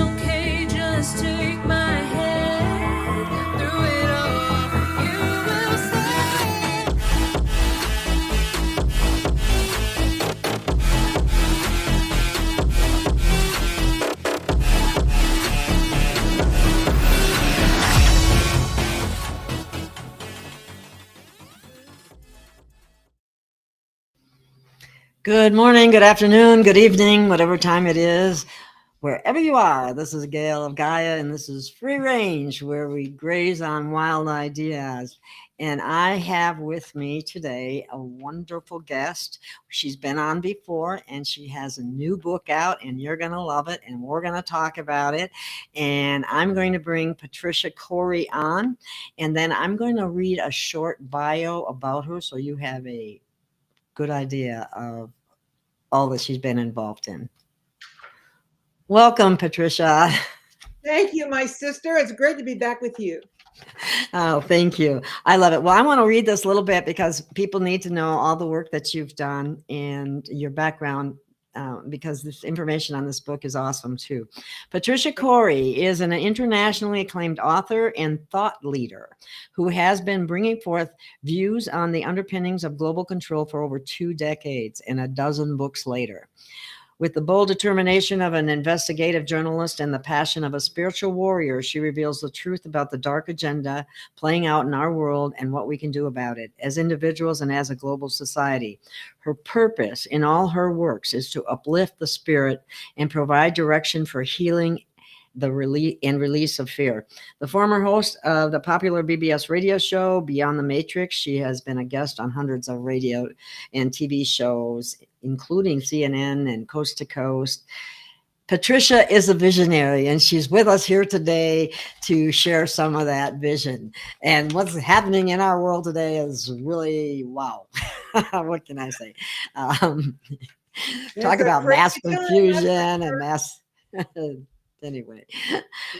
okay, just take my hand through it all. You will say. Good morning, good afternoon, good evening, whatever time it is, wherever you are. This is Gail of Gaia, and this is Free Range, where we graze on wild ideas. And I have with me today a wonderful guest. She's been on before, and she has a new book out, and you're going to love it, and we're going to talk about it. And I'm going to bring Patricia Cori on, and then I'm going to read a short bio about her so you have a good idea of all that she's been involved in. Welcome, Patricia. Thank you, my sister. It's great to be back with you. Oh, thank you. I love it. Well, I want to read this a little bit because people need to know all the work that you've done and your background. Because this information on this book is awesome too. Patricia Cori is an internationally acclaimed author and thought leader who has been bringing forth views on the underpinnings of global control for over 2 decades and a dozen books later. With the bold determination of an investigative journalist and the passion of a spiritual warrior, she reveals the truth about the dark agenda playing out in our world and what we can do about it as individuals and as a global society. Her purpose in all her works is to uplift the spirit and provide direction for healing the release of fear. The former host of the popular BBS radio show Beyond the Matrix, she has been a guest on hundreds of radio and TV shows, including CNN and Coast to Coast. Patricia is a visionary, and she's with us here today to share some of that vision. And what's happening in our world today is really wow. What can I say? Talk about mass confusion and mass... Anyway,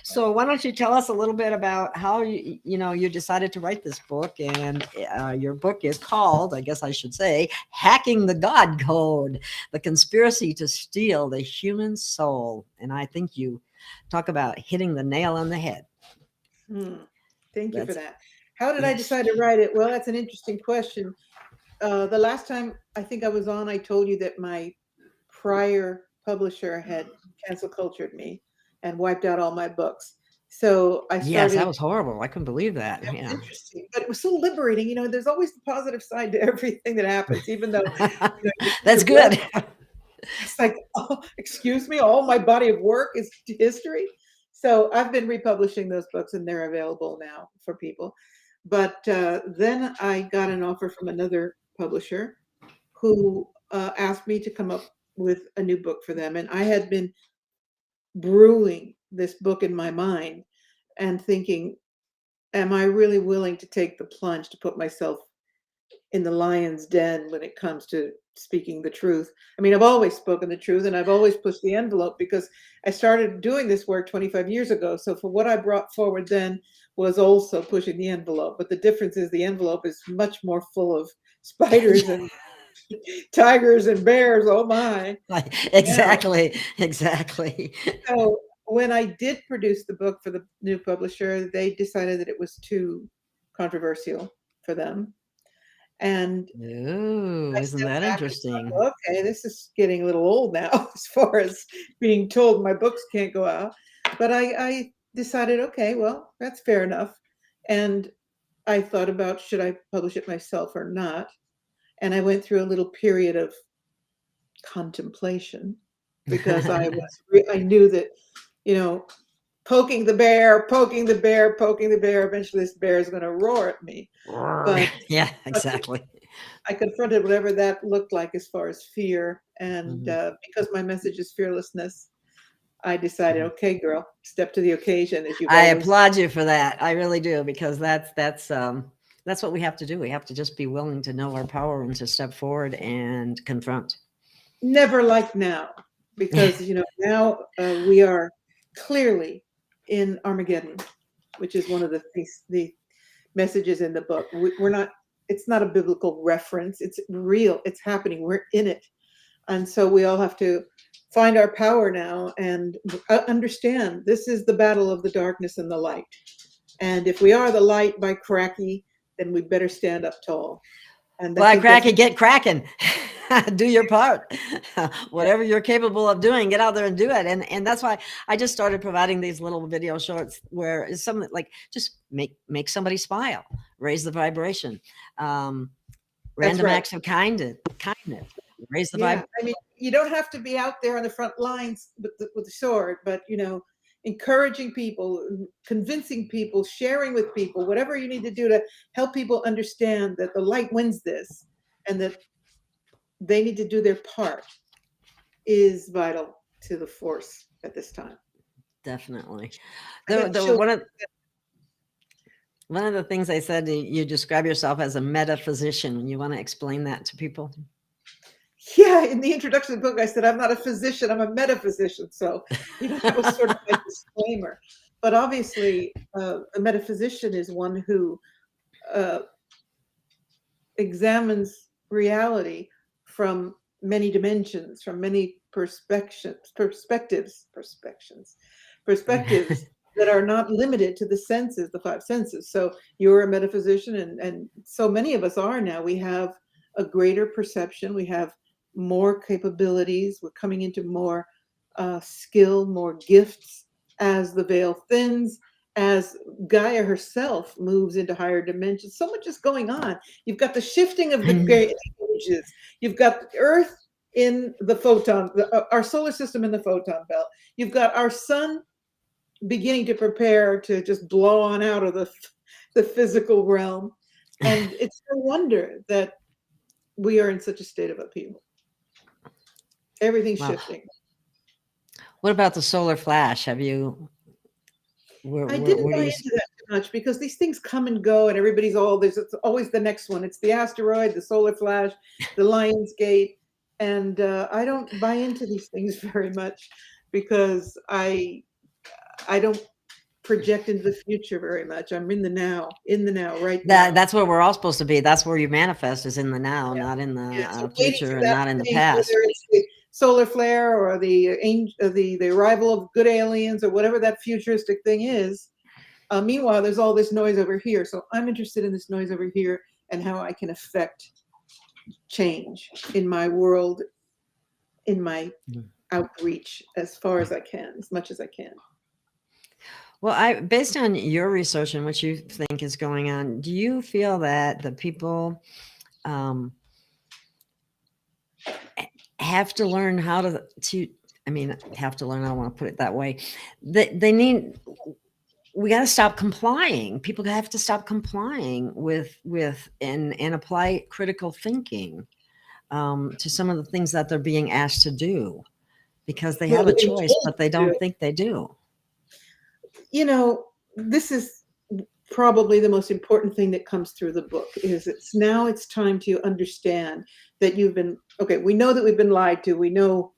so why don't you tell us a little bit about how you decided to write this book, and your book is called, I guess I should say, Hacking the God Code, the conspiracy to steal the human soul. And I think you talk about hitting the nail on the head. Thank you for that. How did I decide to write it? Well, that's an interesting question. The last time I think I was on, I told you that my prior publisher had cancel cultured me and wiped out all my books. So I started. Yes, that was horrible. I couldn't believe that. It was interesting, but it was so liberating. There's always the positive side to everything that happens, even though. That's good. It's like, oh, excuse me, all my body of work is history. So I've been republishing those books, and they're available now for people. But then I got an offer from another publisher who asked me to come up with a new book for them, and I had been brewing this book in my mind and thinking, am I really willing to take the plunge to put myself in the lion's den when it comes to speaking the truth? I mean, I've always spoken the truth, and I've always pushed the envelope because I started doing this work 25 years ago. So for what I brought forward then was also pushing the envelope. But the difference is the envelope is much more full of spiders and tigers and bears. Oh my. Exactly. So when I did produce the book for the new publisher, they decided that it was too controversial for them. And isn't that interesting? Thought, okay, this is getting a little old now as far as being told my books can't go out. But I decided, okay, well, that's fair enough. And I thought about, should I publish it myself or not? And I went through a little period of contemplation because I knew that, poking the bear, eventually this bear is going to roar at me. But, yeah, exactly. I confronted whatever that looked like as far as fear. And because my message is fearlessness, I decided, okay, girl, step to the occasion. I applaud you for that. I really do, because that's what we have to do. We have to just be willing to know our power and to step forward and confront. Never like now, because, now we are clearly in Armageddon, which is one of the messages in the book. It's not a biblical reference. It's real. It's happening. We're in it. And so we all have to find our power now and understand this is the battle of the darkness and the light. And if we are the light by cracky, then we better stand up tall. And I Well, think cracky, get cracking. Do your part. Whatever you're capable of doing, get out there and do it. And that's why I just started providing these little video shorts where it's something like just make somebody smile, raise the vibration. Random acts of kindness, raise the vibration. I mean, you don't have to be out there on the front lines with the sword, but encouraging people, convincing people, sharing with people, whatever you need to do to help people understand that the light wins this and that they need to do their part is vital to the force at this time. Definitely. One of the things I said, you describe yourself as a metaphysician. You want to explain that to people? Yeah, in the introduction of the book, I said, I'm not a physician, I'm a metaphysician. So, that was sort of my disclaimer. But obviously, a metaphysician is one who examines reality from many dimensions, from many perspectives that are not limited to the senses, the five senses. So you're a metaphysician, and so many of us are now. We have a greater perception. We have more capabilities. We're coming into more skill, more gifts as the veil thins, as Gaia herself moves into higher dimensions. So much is going on. You've got the shifting of the ages. You've got Earth in the photon, our solar system in the photon belt. You've got our sun beginning to prepare to just blow on out of the physical realm. And it's no wonder that we are in such a state of upheaval. Everything's shifting. What about the solar flash? Have you? I didn't buy into that too much because these things come and go, and everybody's it's always the next one. It's the asteroid, the solar flash, the Lion's Gate, and I don't buy into these things very much because I don't project into the future very much. I'm in the now, right now. That's where we're all supposed to be. That's where you manifest, is in the now, not in the future and not in the past. Whether it's the solar flare or the arrival of good aliens or whatever that futuristic thing is. Meanwhile, there's all this noise over here. So I'm interested in this noise over here and how I can affect change in my world, in my outreach as far as I can, as much as I can. Well, based on your research and what you think is going on, do you feel that the people have to learn how to have to learn, I don't want to put it that way. We got to stop complying. People have to stop complying with and apply critical thinking to some of the things that they're being asked to do, because they have a choice, but they don't think they do. This is probably the most important thing that comes through the book is it's time to understand that we know that we've been lied to. We know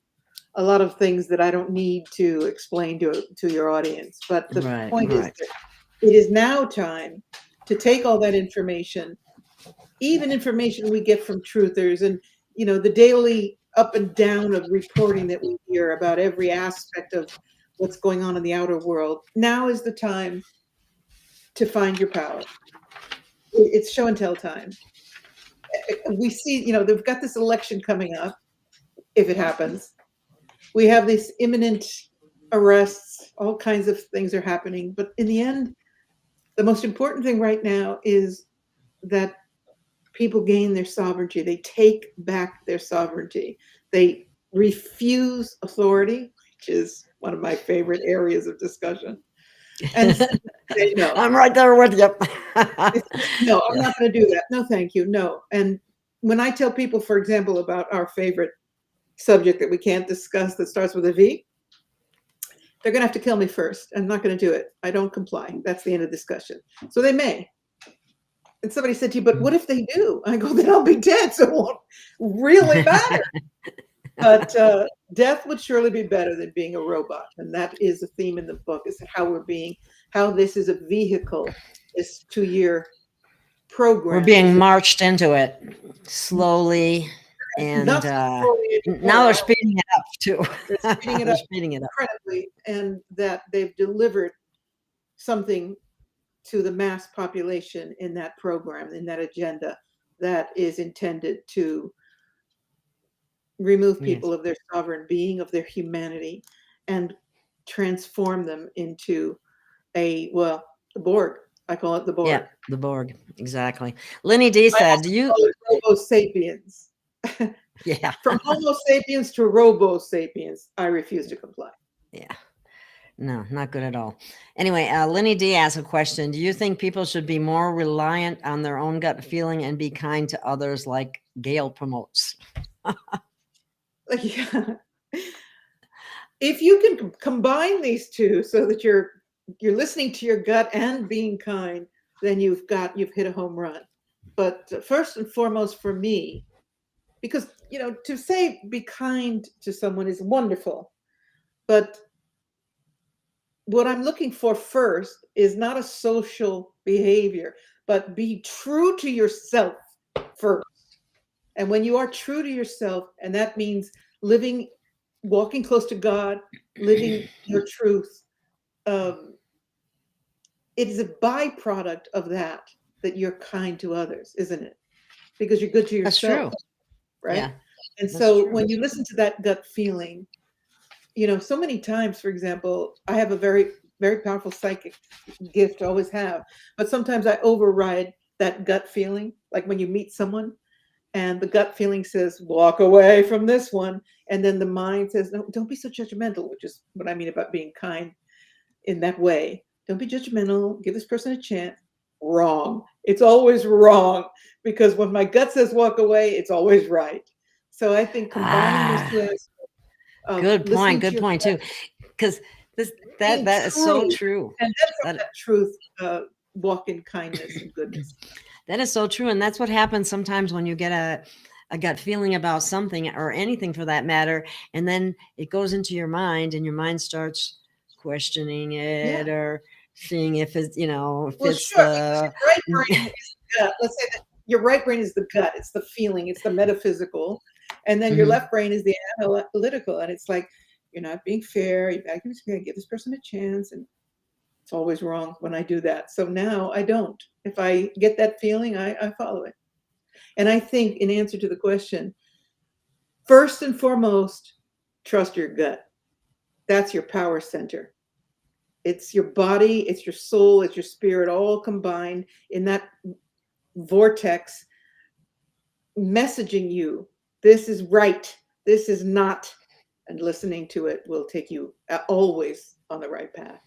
a lot of things that I don't need to explain to your audience. But the point is that it is now time to take all that information, even information we get from truthers and, the daily up and down of reporting that we hear about every aspect of what's going on in the outer world. Now is the time to find your power. It's show and tell time. We see, they've got this election coming up, if it happens. We have these imminent arrests, all kinds of things are happening. But in the end, the most important thing right now is that people gain their sovereignty. They take back their sovereignty. They refuse authority, which is one of my favorite areas of discussion. And say no. I'm right there with you. No, I'm not going to do that. No, thank you. No. And when I tell people, for example, about our favorite subject that we can't discuss that starts with a V, they're going to have to kill me first. I'm not going to do it. I don't comply. That's the end of discussion. So they may. And somebody said to you, but what if they do? I go, then I'll be dead, so it won't really matter. But death would surely be better than being a robot. And that is a theme in the book, is how this is a vehicle, this 2-year program. We're being marched into it slowly And not so slowly now they're anymore. speeding it up too. They're speeding it They're up speeding it up. incredibly, and that they've delivered something to the mass population in that program, in that agenda that is intended to remove Yes. people of their sovereign being, of their humanity, and transform them into the Borg. I call it the Borg. Yeah, the Borg. Exactly. Lenny D I said, also do you? call it Robo Sapiens. Yeah. From Homo sapiens to Robo Sapiens, I refuse to comply. Yeah. No, not good at all. Anyway, Lenny D asked a question. Do you think people should be more reliant on their own gut feeling and be kind to others like Gail promotes? Yeah. If you can combine these two so that you're listening to your gut and being kind, then you've hit a home run. But first and foremost for me, because to say be kind to someone is wonderful, but what I'm looking for first is not a social behavior, but be true to yourself first. And when you are true to yourself, and that means walking close to God, living your truth, it is a byproduct of that you're kind to others, isn't it? Because you're good to That's yourself, true. right? Yeah, and that's so true. when you listen to that gut feeling, so many times, for example, I have a very, very powerful psychic gift, always have, but sometimes I override that gut feeling. Like when you meet someone and the gut feeling says, walk away from this one. And then the mind says, no, don't be so judgmental, which is what I mean about being kind in that way. Don't be judgmental. Give this person a chance. Wrong. It's always wrong, because when my gut says walk away, it's always right. So I think combining those two aspects of Good point. listening to Good your point gut, too. Because being that is so true, true. and then from That that truth, walk in kindness and goodness. that is so true, and that's what happens sometimes when you get a gut feeling about something or anything for that matter, and then it goes into your mind, and your mind starts questioning Yeah. it or seeing if it's if Well, it's sure, because your right brain is the gut. Let's say that your right brain is the gut. It's the feeling. It's the metaphysical, and then your Mhm. left brain is the analytical. And it's like, you're not being fair. You gotta give this person a chance, and it's always wrong when I do that. So now I don't. If I get that feeling, I follow it. And I think, in answer to the question, first and foremost, trust your gut. That's your power center. It's your body, it's your soul, it's your spirit, all combined in that vortex, messaging you, this is right, this is not, and listening to it will take you always on the right path.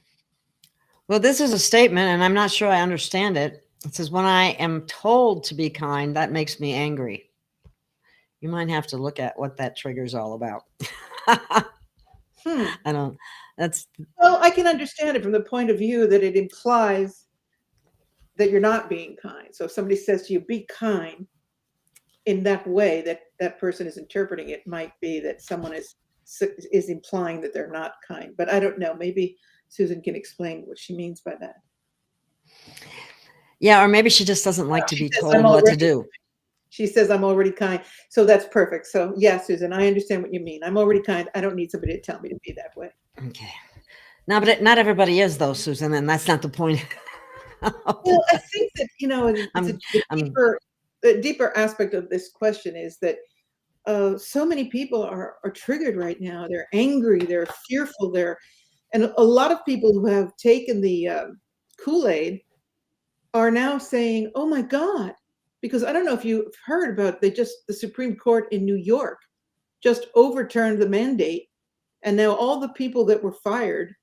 Well, this is a statement, and I'm not sure I understand it. It says, when I am told to be kind, that makes me angry. You might have to look at what that trigger's all about. I don't, that's, Well, I can understand it from the point of view that it implies that you're not being kind. So if somebody says to you, be kind, in that way that person is interpreting it, might be that someone is implying that they're not kind. But I don't know. Maybe Susan can explain what she means by that. yeah, or maybe she just doesn't like to She be says, told what to do. She says, I'm already kind. So that's perfect. So yeah, Susan, I understand what you mean. I'm already kind. I don't need somebody to tell me to be that way. Okay. No, but not everybody is though, Susan, and that's not the point. Well, I think that, the deeper aspect of this question is that so many people are triggered right now. They're angry, they're fearful, and a lot of people who have taken the Kool-Aid are now saying, oh my God, because I don't know if you've heard about, the Supreme Court in New York just overturned the mandate, and now all the people that were fired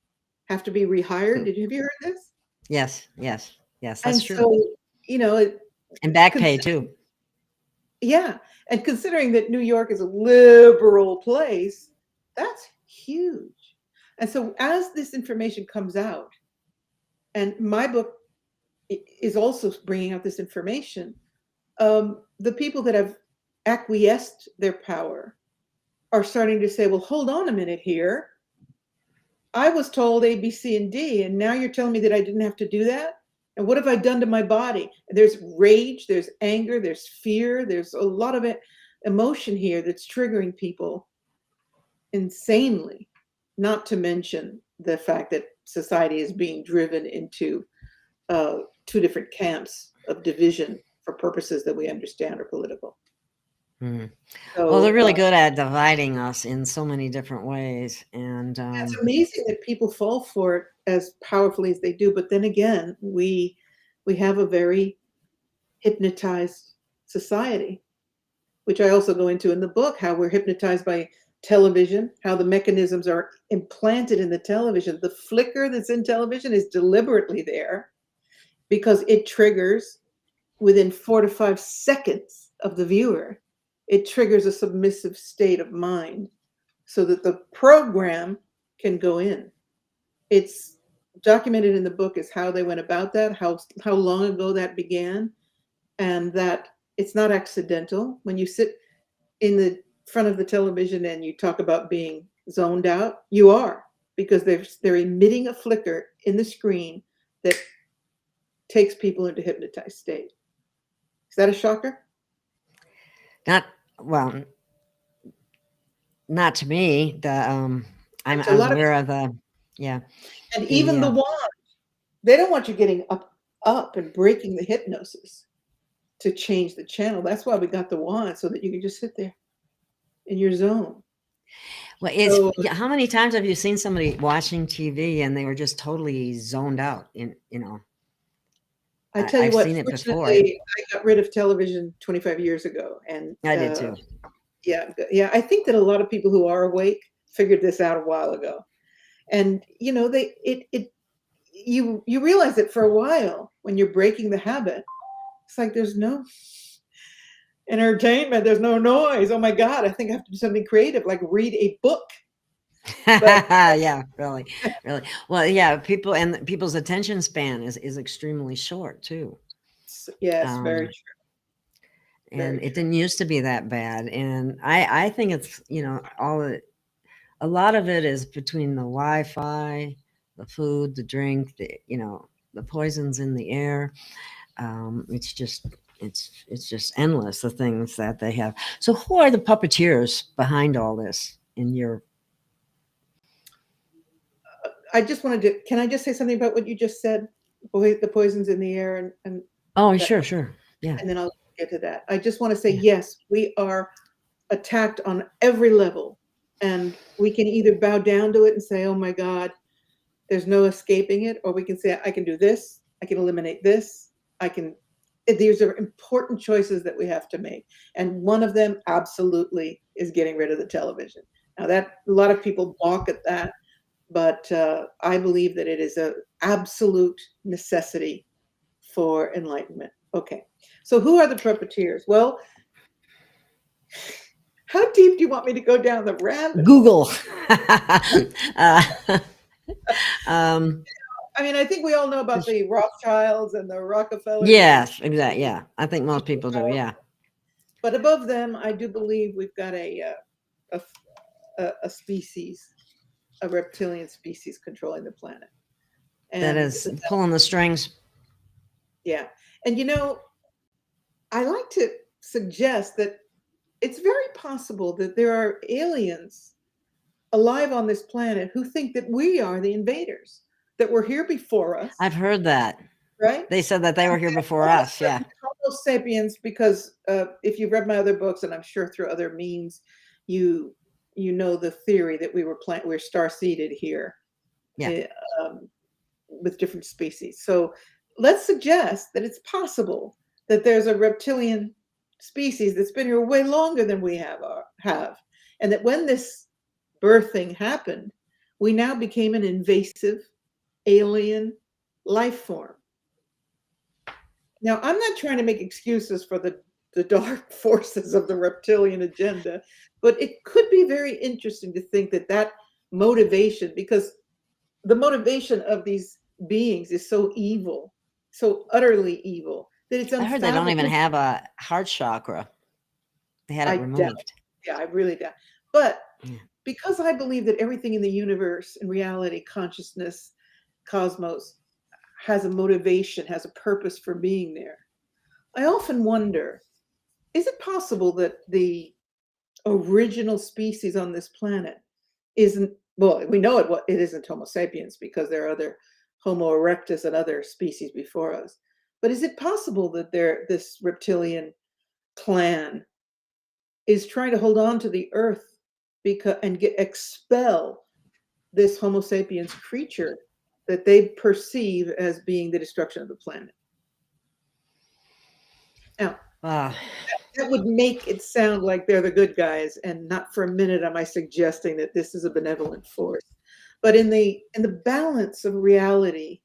have to be rehired. Have you heard this? Yes, that's And true. so, And back pay too. yeah. And considering that New York is a liberal place, that's huge. And so as this information comes out, and my book is also bringing out this information, the people that have acquiesced their power are starting to say, well, hold on a minute here. I was told A, B, C, and D, and now you're telling me that I didn't have to do that? And what have I done to my body? There's rage, there's anger, there's fear, there's a lot of it, emotion here that's triggering people insanely, not to mention the fact that society is being driven into two different camps of division for purposes that we understand are political. Mhm. Well, So they're really good at dividing us in so many different ways. And it's amazing that people fall for it as powerfully as they do. But then again, we have a very hypnotized society, which I also go into in the book, how we're hypnotized by television, how the mechanisms are implanted in the television. The flicker that's in television is deliberately there because it triggers within 4 to 5 seconds of the viewer. It triggers a submissive state of mind so that the program can go in. It's documented in the book as how they went about that, how long ago that began, and that it's not accidental. When you sit in the front of the television and you talk about being zoned out, you are, because they're emitting a flicker in the screen that takes people into hypnotized state. Is that a shocker? not, well, not to me. I To a was lot of aware of the, yeah, And the, even the wand, they don't want you getting up and breaking the hypnosis to change the channel. That's why we got the wand, so that you can just sit there in your zone. well, it's, So yeah, how many times have you seen somebody watching TV and they were just totally zoned out in, I tell you I've what, seen it before. fortunately, I got rid of television 25 years ago, and I did too. yeah. I think that a lot of people who are awake figured this out a while ago, and you realize it for a while when you're breaking the habit. It's like there's no entertainment, there's no noise. Oh my God, I think I have to do something creative, like read a book. But Yeah, really, really. Well, yeah, people's attention span is extremely short too. yes, very Um, true. and Very it true. didn't used to be that bad. And I think it's, a lot of it is between the Wi-Fi, the food, the drink, the poisons in the air. It's just endless, the things that they have. So who are the puppeteers behind all this in your? I just wanted to, can I just say something about what you just said? The poisons in the air and Oh, that, sure. Yeah. and then I'll get to that. I just want to say, yes, we are attacked on every level, and we can either bow down to it and say, oh my God, there's no escaping it, or we can say, I can do this, I can eliminate this, these are important choices that we have to make. And one of them absolutely is getting rid of the television. Now that a lot of people balk at that, but I believe that it is an absolute necessity for enlightenment. Okay, so who are the puppeteers? Well, how deep do you want me to go down the rabbit hole? Google. uh, um, I mean, I think we all know about the Rothschilds and the Rockefellers. yes, exactly. Yeah, I think most people do. Yeah. But above them, I do believe we've got a species, a reptilian species controlling the planet. That And is pulling the strings. yeah, and I like to suggest that it's very possible that there are aliens alive on this planet who think that we are the invaders, that we're here before us, I've heard that. right? They said that they were here before us. Yeah. Homo sapiens, because if you've read my other books, and I'm sure through other means, you know the theory that we're star-seeded here, Yeah. With different species. So let's suggest that it's possible that there's a reptilian species that's been here way longer than we have, and that when this birthing happened, we now became an invasive alien life form. Now, I'm not trying to make excuses for the dark forces of the reptilian agenda, but it could be very interesting to think that motivation, because the motivation of these beings is so evil, so utterly evil, that it's I heard they don't even unfathomable. have a heart chakra. They had I it doubt. removed. Yeah, I really doubt. But Yeah. because I believe that everything in the universe, in reality, consciousness, cosmos, has a motivation, has a purpose for being there, I often wonder is it possible that the original species on this planet isn't, well, we know it isn't Homo sapiens because there are other Homo erectus and other species before us. But is it possible that this reptilian clan is trying to hold on to the earth and expel this Homo sapiens creature that they perceive as being the destruction of the planet? Now, Wow. that would make it sound like they're the good guys, and not for a minute am I suggesting that this is a benevolent force. But in the balance of reality,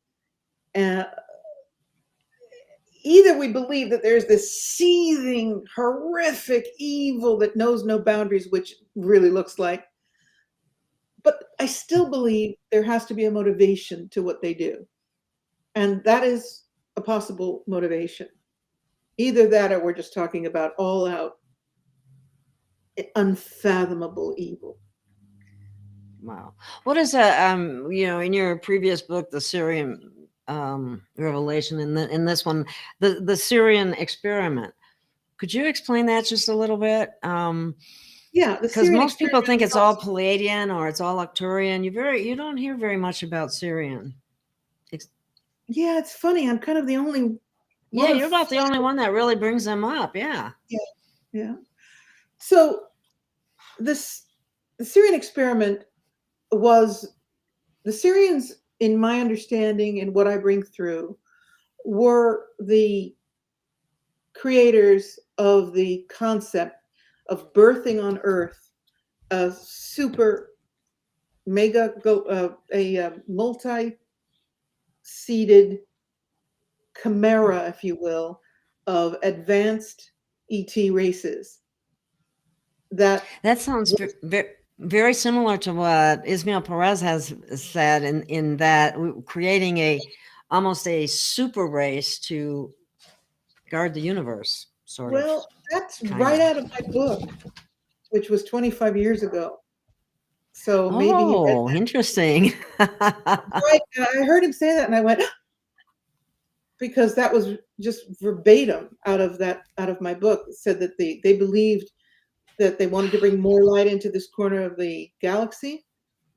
uh, either we believe that there's this seething, horrific evil that knows no boundaries, which really looks like, but I still believe there has to be a motivation to what they do. And that is a possible motivation. Either that or we're just talking about all out, unfathomable evil. Wow. What is that? In your previous book, the Syrian Revelation, and in this one, the Syrian experiment. Could you explain that just a little bit? Yeah, because most people think it's all Palladian or it's all Arcturian. You don't hear very much about Syrian. Yeah, it's funny. I'm kind of the only. Yeah, you're about the only one that really brings them up. Yeah. Yeah. So the Syrian experiment was, the Syrians, in my understanding and what I bring through, were the creators of the concept of birthing on Earth a super a multi-seeded chimera, if you will, of advanced ET races. That sounds very similar to what Ismail Perez has said in that creating almost a super race to guard the universe, sort of. Well, that's right out of my book, which was 25 years ago. So maybe he read that. Interesting. Right, I heard him say that and I went, because that was just verbatim out of my book. It said that they believed that they wanted to bring more light into this corner of the galaxy,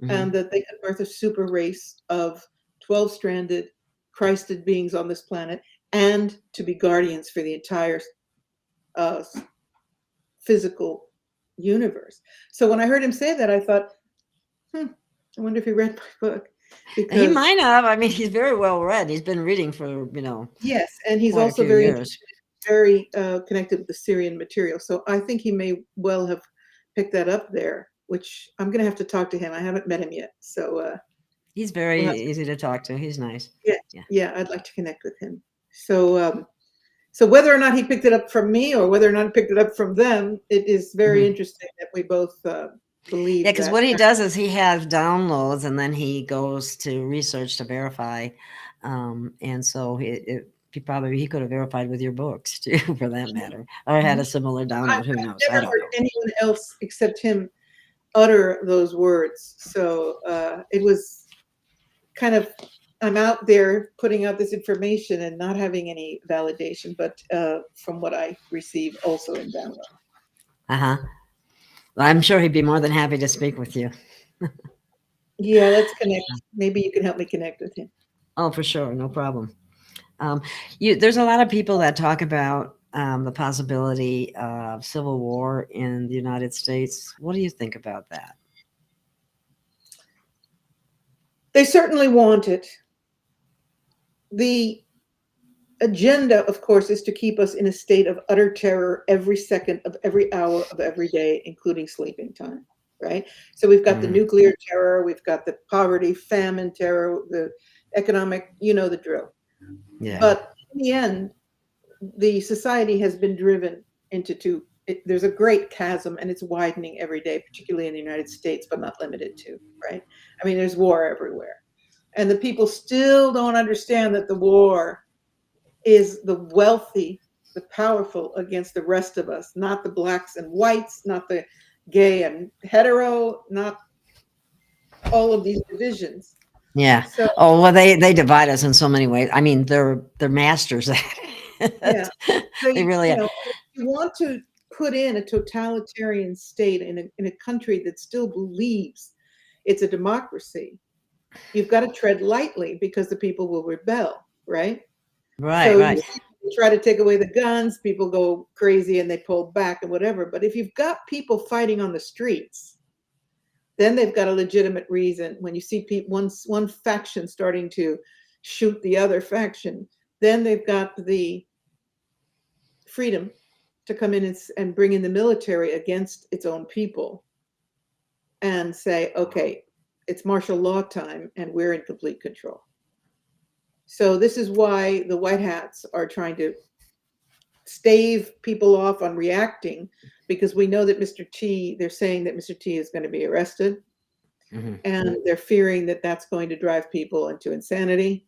and that they could birth a super race of 12-stranded Christed beings on this planet, and to be guardians for the entire physical universe. So when I heard him say that, I thought, I wonder if he read my book. Because he might have. I mean, he's very well read. He's been reading for, yes, and he's also very connected with the Syrian material. So I think he may well have picked that up there, which I'm going to have to talk to him. I haven't met him yet. So he's very easy to talk to. He's nice. Yeah, I'd like to connect with him. So so whether or not he picked it up from me or whether or not he picked it up from them, it is very interesting that we both believe. Yeah, because what he does is he has downloads and then he goes to research to verify. And so he could have verified with your books too, for that matter, or had a similar download. Who knows? I've never heard anyone else except him utter those words. So it was kind of, I'm out there putting out this information and not having any validation, but from what I receive also in download. Well, I'm sure he'd be more than happy to speak with you. Yeah, let's connect. Maybe you can help me connect with him. Oh, for sure. No problem. There's a lot of people that talk about the possibility of civil war in the United States. What do you think about that? They certainly want it. The agenda, of course, is to keep us in a state of utter terror every second of every hour of every day, including sleeping time, right? So we've got the nuclear terror, we've got the poverty, famine terror, the economic, you know the drill. Yeah. But in the end, the society has been driven into there's a great chasm, and it's widening every day, particularly in the United States, but not limited to, right? I mean, there's war everywhere. And the people still don't understand that the war is the wealthy, the powerful against the rest of us, not the blacks and whites, not the gay and hetero, not all of these divisions. Yeah. So, well, they divide us in so many ways. I mean, they're masters at it. Yeah. So they really are. you want to put in a totalitarian state in a country that still believes it's a democracy, you've got to tread lightly because the people will rebel, right? Right, So you right. try to take away the guns, people go crazy and they pull back and whatever. But if you've got people fighting on the streets, then they've got a legitimate reason. When you see one faction starting to shoot the other faction, then they've got the freedom to come in and bring in the military against its own people and say, okay, it's martial law time and we're in complete control. So this is why the white hats are trying to stave people off on reacting, because we know that Mr. T, they're saying that Mr. T is going to be arrested, and they're fearing that that's going to drive people into insanity.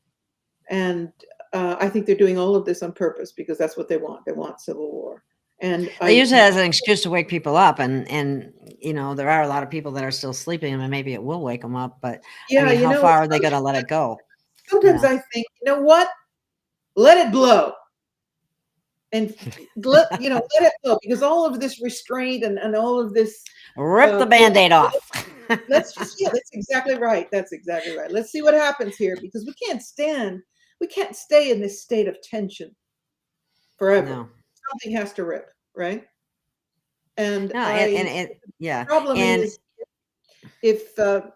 And I think they're doing all of this on purpose because that's what they want. They want civil war. And They use it as an excuse to wake people up, and you know, there are a lot of people that are still sleeping, and maybe it will wake them up. But yeah, I mean, you how know, far are they going to let it go? sometimes Yeah. I think, you know what? Let it blow. And let it blow, because all of this restraint and all of this Rip the Band-Aid off. that's exactly right. That's exactly right. Let's see what happens here, because we can't stay in this state of tension forever. No. Something has to rip, right? And No, and yeah. the problem And is if a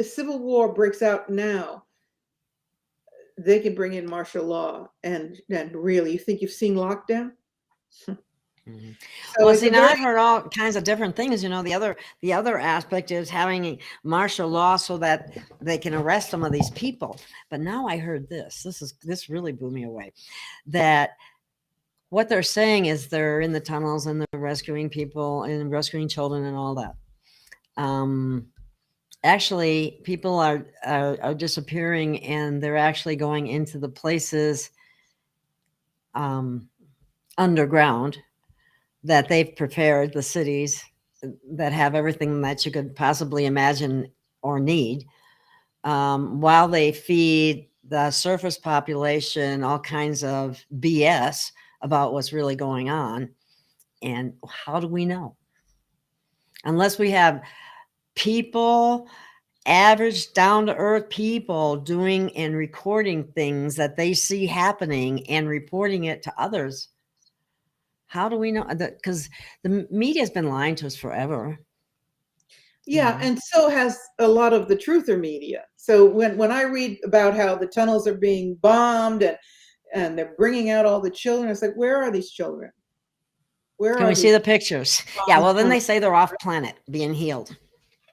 civil war breaks out now, they can bring in martial law and really, you think you've seen lockdown? So well, it's see, a now very I've heard all kinds of different things. You know, the other aspect is having martial law so that they can arrest some of these people. But now I heard this. This really blew me away. That what they're saying is they're in the tunnels and they're rescuing people and rescuing children and all that. Actually, people are disappearing, and they're actually going into the places underground that they've prepared, the cities that have everything that you could possibly imagine or need, while they feed the surface population all kinds of BS about what's really going on. And how do we know? Unless we have people, average down to earth people, doing and recording things that they see happening and reporting it to others. How do we know that? Because the media has been lying to us forever. Yeah, and so has a lot of the truther media. So when I read about how the tunnels are being bombed and they're bringing out all the children, it's like, where are these children? Where Can are we see these the pictures? Yeah, well, then they say they're off planet being healed.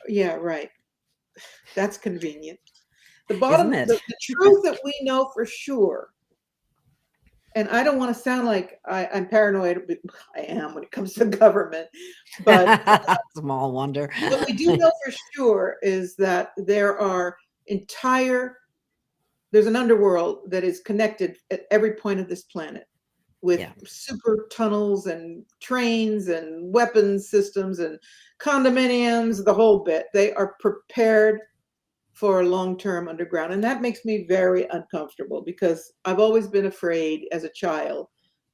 Yeah, right. That's convenient. The Isn't it? the truth that we know for sure, and I don't want to sound like I'm paranoid, but I am when it comes to government, but Small wonder. what we do know for sure is that there's an underworld that is connected at every point of this planet with super tunnels and trains and weapons systems and condominiums, the whole bit. They are prepared for long-term underground. And that makes me very uncomfortable, because I've always been afraid as a child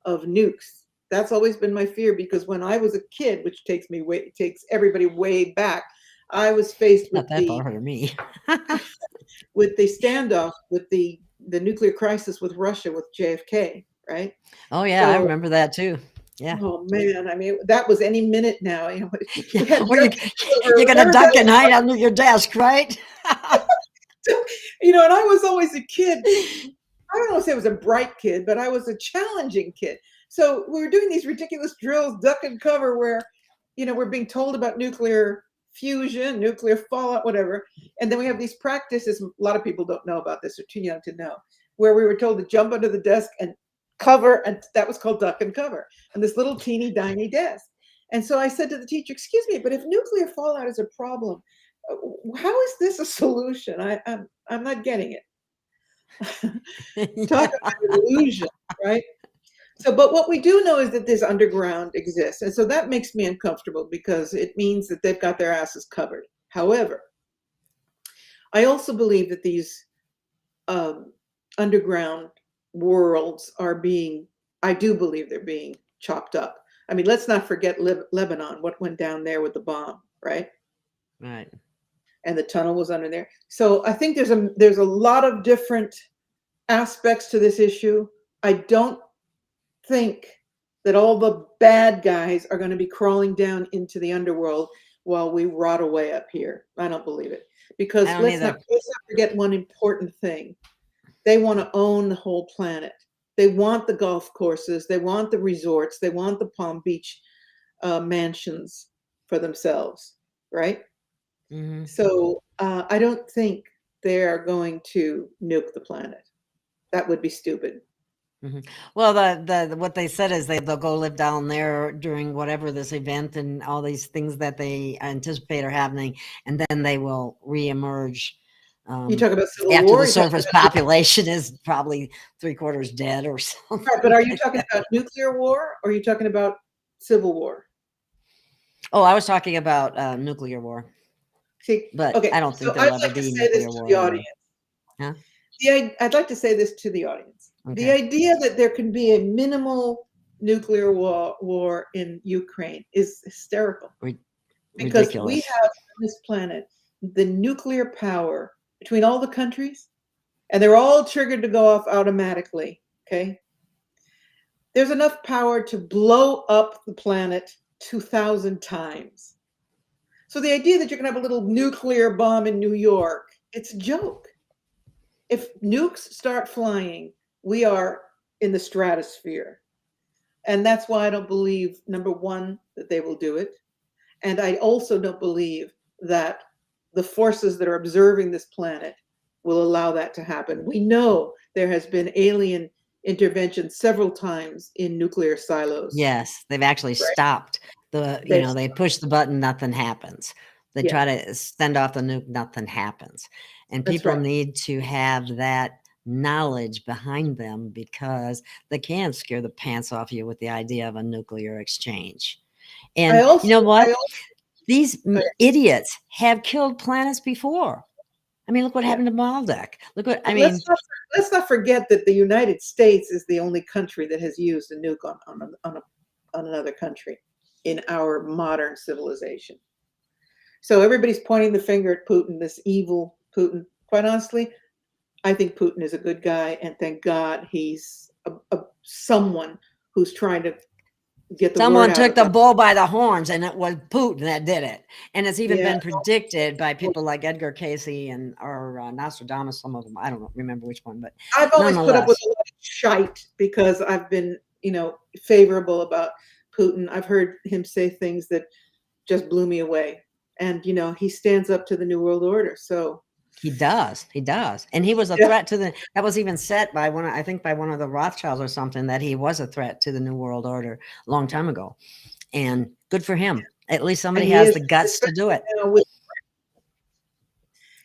of nukes. That's always been my fear, because when I was a kid, which takes everybody way back, I was faced with Not that far to me. with the standoff, with the nuclear crisis with Russia, with JFK, right? Oh yeah, I remember that too. Yeah. Oh man, I mean, that was any minute now. Yeah. Or you're gonna duck and hide under your desk, right? And I was always a kid. I don't want to say I was a bright kid, but I was a challenging kid. So we were doing these ridiculous drills, duck and cover, where, we're being told about nuclear fusion, nuclear fallout, whatever. And then we have these practices. A lot of people don't know about this, or too young to know, where we were told to jump under the desk and cover, and that was called duck and cover, and this little teeny tiny desk. And so I said to the teacher, "Excuse me, but if nuclear fallout is a problem, how is this a solution? I'm not getting it." Talk about illusion, right? So, but what we do know is that this underground exists, and so that makes me uncomfortable, because it means that they've got their asses covered. However, I also believe that these underground worlds are being I do believe they're being chopped up. I mean, let's not forget Lebanon, what went down there with the bomb, right? Right. And the tunnel was under there. So I think there's a lot of different aspects to this issue. I don't think that all the bad guys are going to be crawling down into the underworld while we rot away up here. I don't believe it. Because I don't let's either. not forget one important thing. They want to own the whole planet. They want the golf courses. They want the resorts. They want the Palm Beach mansions for themselves, right? Hmm. So I don't think they're going to nuke the planet. That would be stupid. Hmm. Well, the what they said is they'll go live down there during whatever this event and all these things that they anticipate are happening, and then they will reemerge. You talk about civil After war. the You talk surface about, population is probably 3/4 dead or something. right, but are you talking about nuclear war or are you talking about civil war? Oh, I was talking about nuclear war, See, but okay, I don't so think there'll I'd ever like to be say this nuclear to war the anyway. audience. Huh? I'd like to say this to the audience. The Okay. idea that there can be a minimal nuclear war in Ukraine is hysterical because we Ridiculous. have on this planet the nuclear power between all the countries, and they're all triggered to go off automatically. Okay. There's enough power to blow up the planet 2,000 times. So the idea that you're going to have a little nuclear bomb in New York, it's a joke. If nukes start flying, we are in the stratosphere. And that's why I don't believe, number one, that they will do it. And I also don't believe that the forces that are observing this planet will allow that to happen. We know there has been alien intervention several times in nuclear silos. Yes, they've actually Right. stopped They've they push the button, nothing happens. They Yeah. try to send off the nuke, nothing happens. And That's people right. need to have that knowledge behind them because they can scare the pants off you with the idea of a nuclear exchange. And you know what? These idiots have killed planets before. I mean, look what Yeah. happened to Maldek. Look what I But mean. let's not forget that the United States is the only country that has used a nuke on another country in our modern civilization. So everybody's pointing the finger at Putin, this evil Putin. Quite honestly, I think Putin is a good guy, and thank God he's someone who's trying to get the word Someone out took the about. bull by the horns, and it was Putin that did it. And it's even Yeah. been predicted by people like Edgar Casey and or Nostradamus. Some of them, I don't remember which one, but I've always put up with nonetheless, a lot of shite because I've been, favorable about Putin. I've heard him say things that just blew me away. And, he stands up to the New World Order. So he does, and he was a yeah, threat to the. That was even set by I think by one of the Rothschilds or something, that he was a threat to the New World Order a long time ago. And good for him. At least and somebody he has is, the guts to do it.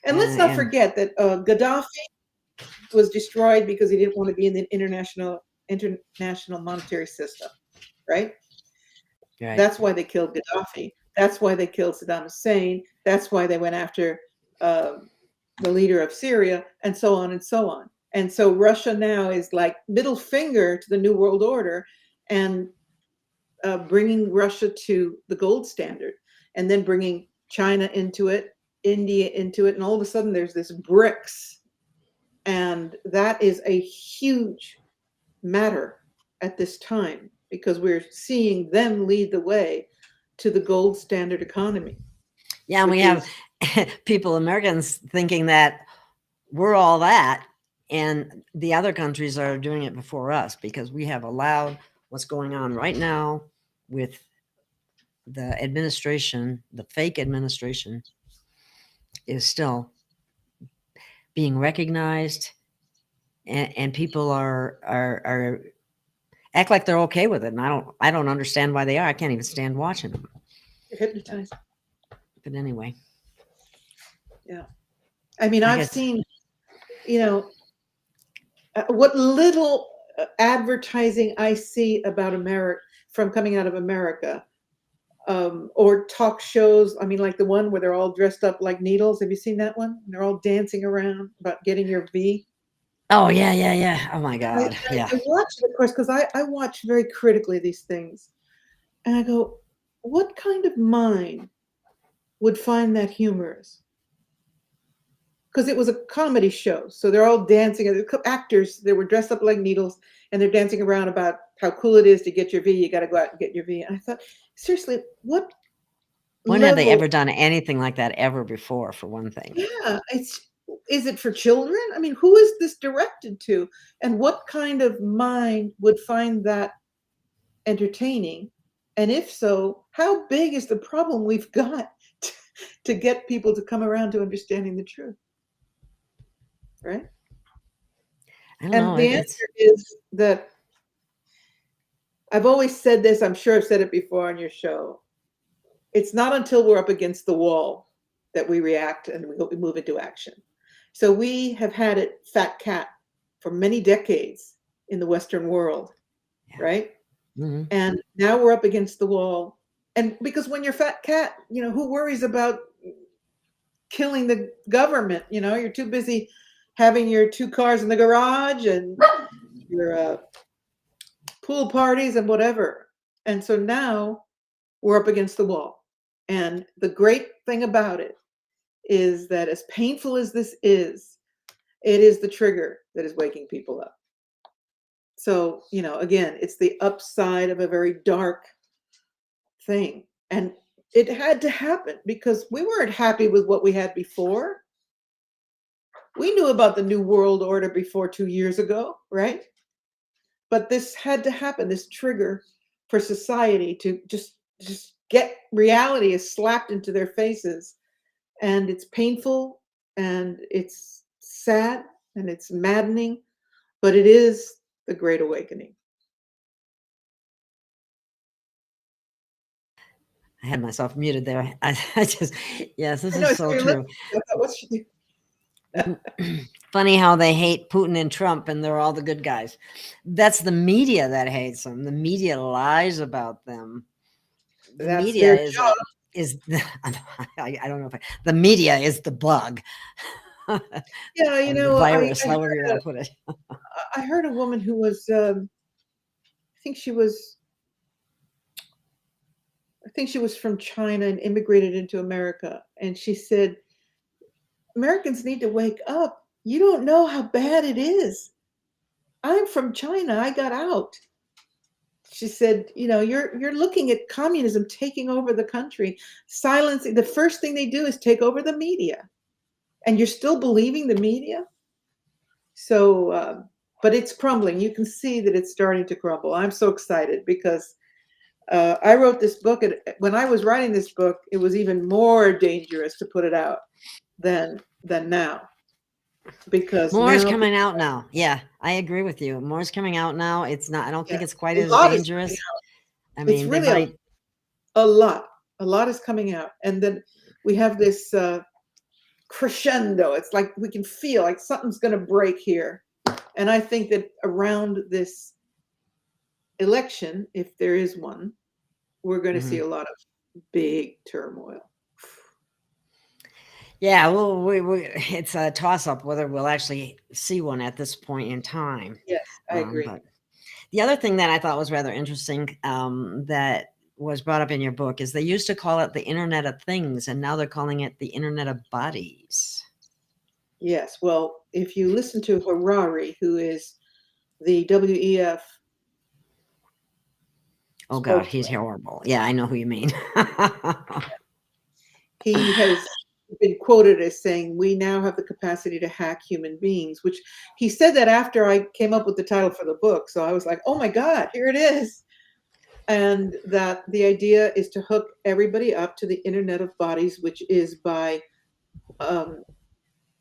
And let's not forget that Gaddafi was destroyed because he didn't want to be in the international monetary system, right? Right. That's why they killed Gaddafi. That's why they killed Saddam Hussein. That's why they went after the leader of Syria, and so on and so on. And so Russia now is like middle finger to the New World Order and bringing Russia to the gold standard, and then bringing China into it, India into it, and all of a sudden there's this BRICS, and that is a huge matter at this time because we're seeing them lead the way to the gold standard economy. Yeah, and we have people, Americans, thinking that we're all that, and the other countries are doing it before us because we have allowed what's going on right now with the administration, the fake administration, is still being recognized, and people are act like they're okay with it, and I don't understand why they are. I can't even stand watching them. You're hypnotized. But anyway, yeah. I mean, I've seen, what little advertising I see about America from coming out of America, or talk shows. I mean, like the one where they're all dressed up like needles. Have you seen that one? They're all dancing around about getting your V. Oh, yeah, yeah, yeah. Oh my I, God. I, Yeah. I watch it, of course, because I watch very critically these things. And I go, what kind of mind would find that humorous? Because it was a comedy show. So they're all dancing, and the actors, they were dressed up like needles, and they're dancing around about how cool it is to get your V. You got to go out and get your V. And I thought, seriously, what When have they level? ever done anything like that ever before, for one thing? Yeah, is it for children? I mean, who is this directed to? And what kind of mind would find that entertaining? And if so, how big is the problem we've got to get people to come around to understanding the truth? Right? I don't And know. the It's answer is that I've always said this, I'm sure I've said it before on your show. It's not until we're up against the wall that we react and we move into action. So we have had it fat cat for many decades in the Western world, yeah. right? Mhm. And now we're up against the wall. And because when you're fat cat, who worries about killing the government? You're too busy having your 2 cars in the garage and your pool parties and whatever. And so now we're up against the wall. And the great thing about it is that as painful as this is, it is the trigger that is waking people up. So, again, it's the upside of a very dark thing. And it had to happen because we weren't happy with what we had before. We knew about the New World Order before 2 years ago, right? But this had to happen, this trigger for society to just get reality is slapped into their faces. And it's painful and it's sad and it's maddening, but it is the Great Awakening. I had myself muted there. I just, yes, this I know, is I saw so your true. lips. I thought, what's she do? Funny how they hate Putin and Trump and they're all the good guys. That's the media that hates them. The media lies about them. The That's media their is job. I don't know if the media is the bug. Yeah, Or the virus, however you want to put it. I heard a woman who was, I think she was from China and immigrated into America. And she said, Americans need to wake up. You don't know how bad it is. I'm from China. I got out. She said, you're looking at communism taking over the country, silencing. The first thing they do is take over the media, and you're still believing the media. So, but it's crumbling. You can see that it's starting to crumble. I'm so excited because I wrote this book, and when I was writing this book, it was even more dangerous to put it out than now, because More is now coming out now. Yeah, I agree with you. More is coming out now. It's not. I don't think yes, it's quite a as lot is coming dangerous. I out. It's mean, they really might. a lot. A lot is coming out, and then we have this crescendo. It's like we can feel like something's going to break here, and I think that around this election, if there is one, we're going to see Mhm. a lot of big turmoil. Yeah, well, it's a toss up whether we'll actually see one at this point in time. Yes, I agree. But the other thing that I thought was rather interesting that was brought up in your book is they used to call it the Internet of Things, and now they're calling it the Internet of Bodies. Yes, well, if you listen to Harari, who is the WEF Oh God, he's spokesman, horrible. Yeah, I know who you mean. he has been quoted as saying, we now have the capacity to hack human beings, which he said that after I came up with the title for the book. So I was like, oh my God, here it is. And that the idea is to hook everybody up to the Internet of Bodies, which is by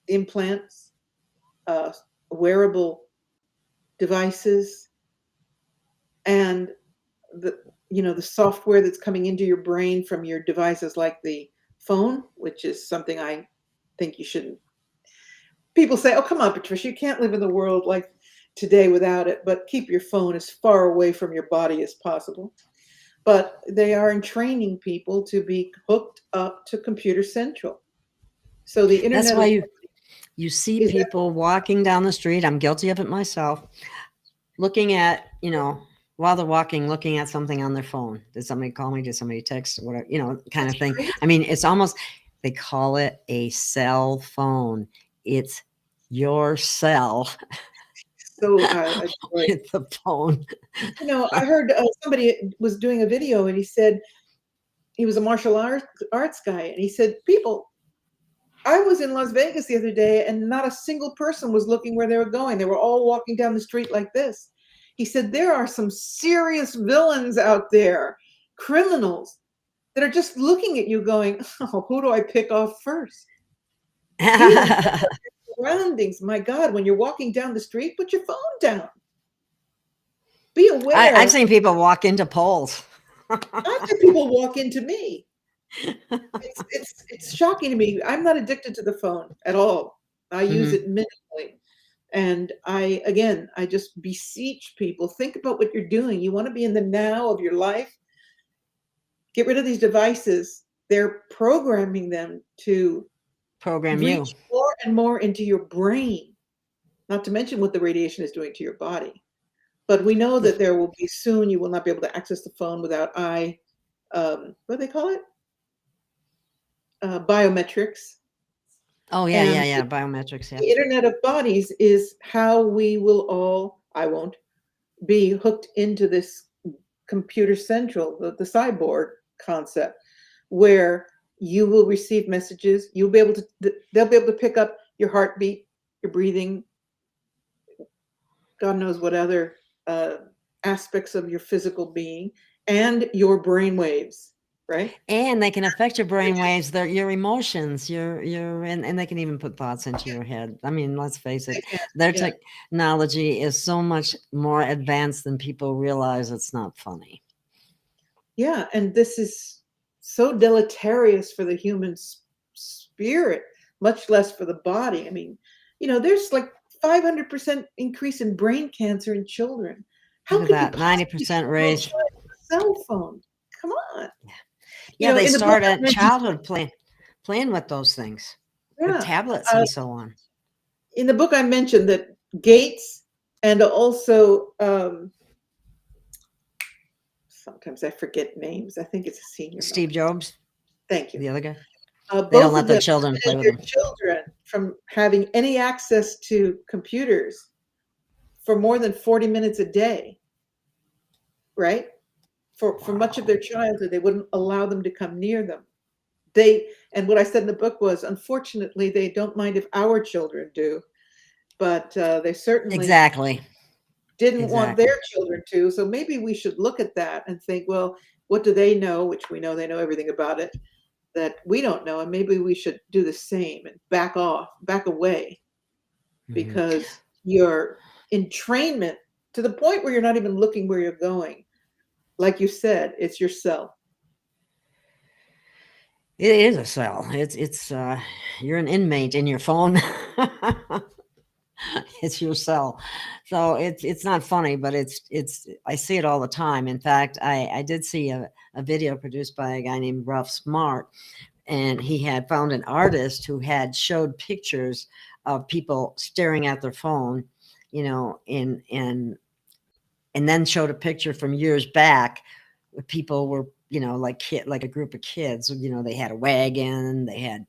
implants, wearable devices, and the software that's coming into your brain from your devices like the phone, which is something I think you shouldn't. People say, oh, come on, Patricia, you can't live in the world like today without it, but keep your phone as far away from your body as possible. But they are training people to be hooked up to Computer Central. So the That's Internet why of you You see Is that people walking down the street. I'm guilty of it myself. Looking at, while they're walking, looking at something on their phone. Did somebody call me? Did somebody text? Whatever, kind that's of thing. crazy? I mean, it's almost, they call it a cell phone. It's your cell So right. with the phone. I heard somebody was doing a video and he said he was a martial arts guy, and he said, "People, I was in Las Vegas the other day, and not a single person was looking where they were going. They were all walking down the street like this." He said, "There are some serious villains out there, criminals, that are just looking at you going, oh, who do I pick off first?" Be aware of your surroundings. My God, when you're walking down the street, put your phone down. Be aware. I've seen people walk into poles. I've had people walk into me. It's shocking to me. I'm not addicted to the phone at all. I use it minimally. And I just beseech people, think about what you're doing. You want to be in the now of your life. Get rid of these devices. They're programming them to Program you. reach more and more into your brain, not to mention what the radiation is doing to your body. But we know that there will be soon, you will not be able to access the phone without what do they call it? Biometrics. Oh, yeah, And yeah. Biometrics, yeah. the Internet of Bodies is how we will all, I won't, be hooked into this computer central, the cyborg concept, where you will receive messages. They'll be able to pick up your heartbeat, your breathing, God knows what other aspects of your physical being, and your brain waves, right? And they can affect your brain waves, your emotions, and they can even put thoughts into your head. I mean, let's face it, their Yeah. technology is so much more advanced than people realize. It's not funny. Yeah, and this is so deleterious for the human spirit, much less for the body. I mean, there's like 500% increase in brain cancer in children. How Look at could that, you 90% possibly raise. destroy a cell phone? Come on. Yeah, they In the book start I at mentioned, childhood playing with those things, with yeah, tablets and so on. in the book I mentioned that Gates and also sometimes I forget names. I think it's a senior. Steve Jobs, Thank you. the other guy. They don't Both let of their them children play with prevented them. their children from having any access to computers for more than 40 minutes a day, right? For much of their childhood, they wouldn't allow them to come near them. And what I said in the book was, unfortunately, they don't mind if our children do, but they certainly Exactly. didn't want their children to. So maybe we should look at that and think, well, what do they know? Which we know they know everything about it that we don't know. And maybe we should do the same and back away, because you're in trainment to the point where you're not even looking where you're going. Like you said, it's yourself. It is a cell. It's you're an inmate in your phone. It's your cell. So it's not funny, but it's I see it all the time. In fact, I did see a video produced by a guy named Ralph Smart, and he had found an artist who had showed pictures of people staring at their phone, and then showed a picture from years back where people were, like a group of kids, they had a wagon, they had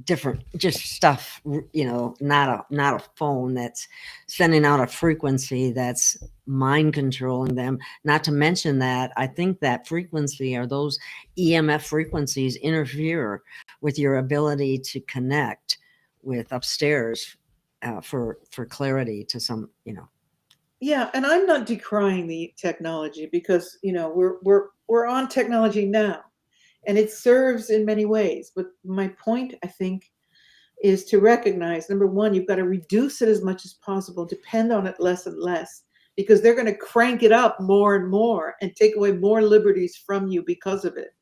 different just stuff, not a phone that's sending out a frequency that's mind controlling them. Not to mention that I think that frequency, or those EMF frequencies, interfere with your ability to connect with upstairs for clarity to some. Yeah, and I'm not decrying the technology, because we're on technology now, and it serves in many ways. But my point, I think, is to recognize, number one, you've got to reduce it as much as possible, depend on it less and less, because they're going to crank it up more and more and take away more liberties from you because of it.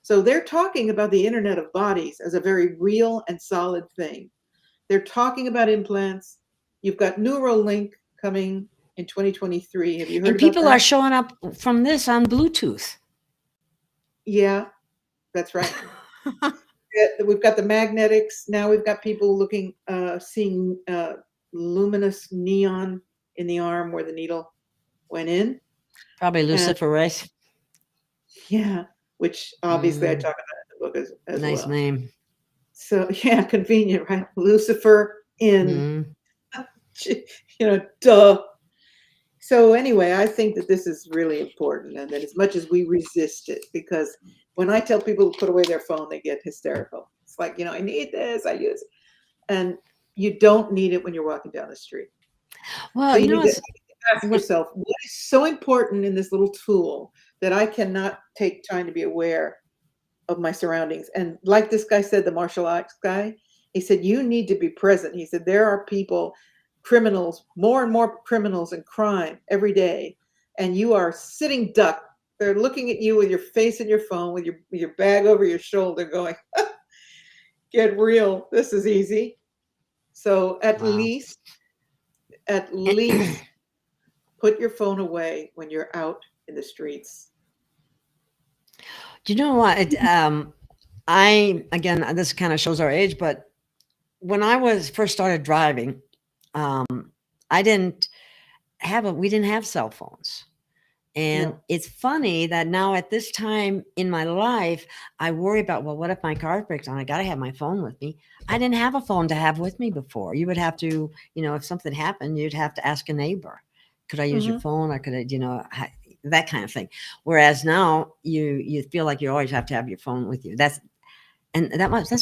So they're talking about the Internet of Bodies as a very real and solid thing. They're talking about implants. You've got Neuralink coming in 2023. Have you heard And about people that? are showing up from this on Bluetooth. Yeah, that's right. we've got the magnetics. Now we've got people looking, seeing luminous neon in the arm where the needle went in. Probably And luciferase. yeah, which obviously I Mm, talk about in the book as nice well. name. So yeah, convenient, right? Lucifer in, Mm. duh. So anyway, I think that this is really important, and that as much as we resist it, because when I tell people to put away their phone, they get hysterical. It's like, I need this, I use it. And you don't need it when you're walking down the street. So Well, you need to it's ask when, yourself, what is so important in this little tool that I cannot take time to be aware of my surroundings? And like this guy said, the martial arts guy, he said, you need to be present. He said, there are people, criminals, more and more criminals and crime every day. And you are sitting duck. They're looking at you with your face in your phone, with your bag over your shoulder going, get real. This is easy. So wow. at least put your phone away when you're out in the streets. Do you know what? I again, this kind of shows our age, but when I was first started driving, I didn't we didn't have cell phones. And No. it's funny that now at this time in my life, I worry about, well, what if my car breaks down? I got to have my phone with me. I didn't have a phone to have with me before. You would have to, if something happened, you'd have to ask a neighbor, could I use your Mhm. phone, or could I, that kind of thing. Whereas now you feel like you always have to have your phone with you. That's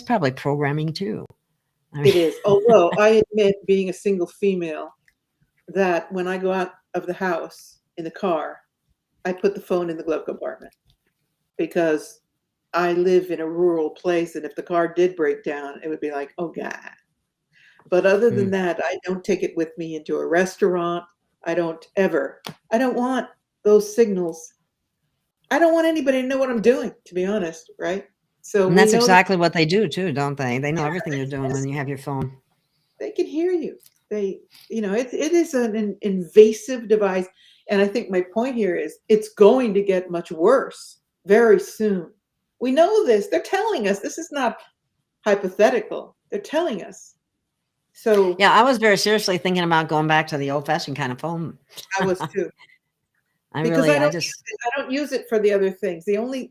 probably programming too. I mean, It is. Although I admit, being a single female, that when I go out of the house in the car, I put the phone in the glove compartment, because I live in a rural place, and if the car did break down, it would be like, oh God. But other than mm. that, I don't take it with me into a restaurant. I don't ever. I don't want those signals. I don't want anybody to know what I'm doing, to be honest, right? So And we that's know that exactly what they do too, don't they? They know everything you're doing when you have your phone. they can hear you. It is an invasive device. And I think my point here is it's going to get much worse very soon. We know this. They're telling us. This is not hypothetical. They're telling us. So Yeah, I was very seriously thinking about going back to the old-fashioned kind of phone. I was too. I Because really, I I don't use just, it. I don't use it for the other things. The only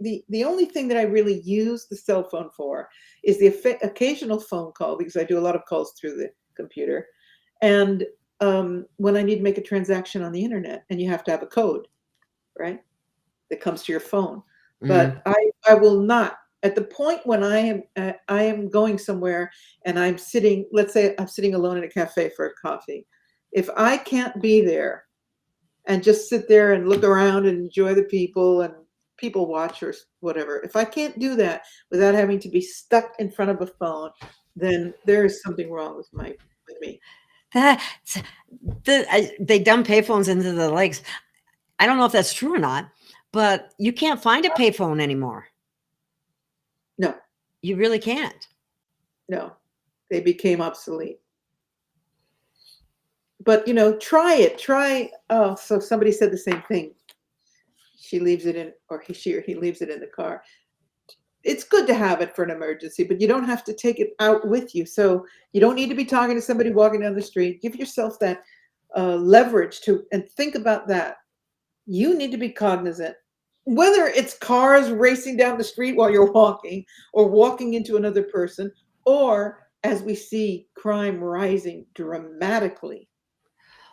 thing that I really use the cell phone for is the occasional phone call, because I do a lot of calls through the computer, and when I need to make a transaction on the internet, and you have to have a code, right, that comes to your phone. mm, But I will not, at the point when I am going somewhere and I'm sitting. Let's say I'm sitting alone in a cafe for a coffee. If I can't be there and just sit there and look around and enjoy the people and people watch or whatever. If I can't do that without having to be stuck in front of a phone, then there is something wrong with me. that's, they dump payphones into the lakes. I don't know if that's true or not, but you can't find a payphone anymore. No, You really can't. no, they became obsolete. But try it. Try. Oh, so somebody said the same thing. She leaves it in, or she or he leaves it in the car. It's good to have it for an emergency, but you don't have to take it out with you. So you don't need to be talking to somebody walking down the street. Give yourself that leverage and think about that. You need to be cognizant, whether it's cars racing down the street while you're walking, or walking into another person, or as we see crime rising dramatically.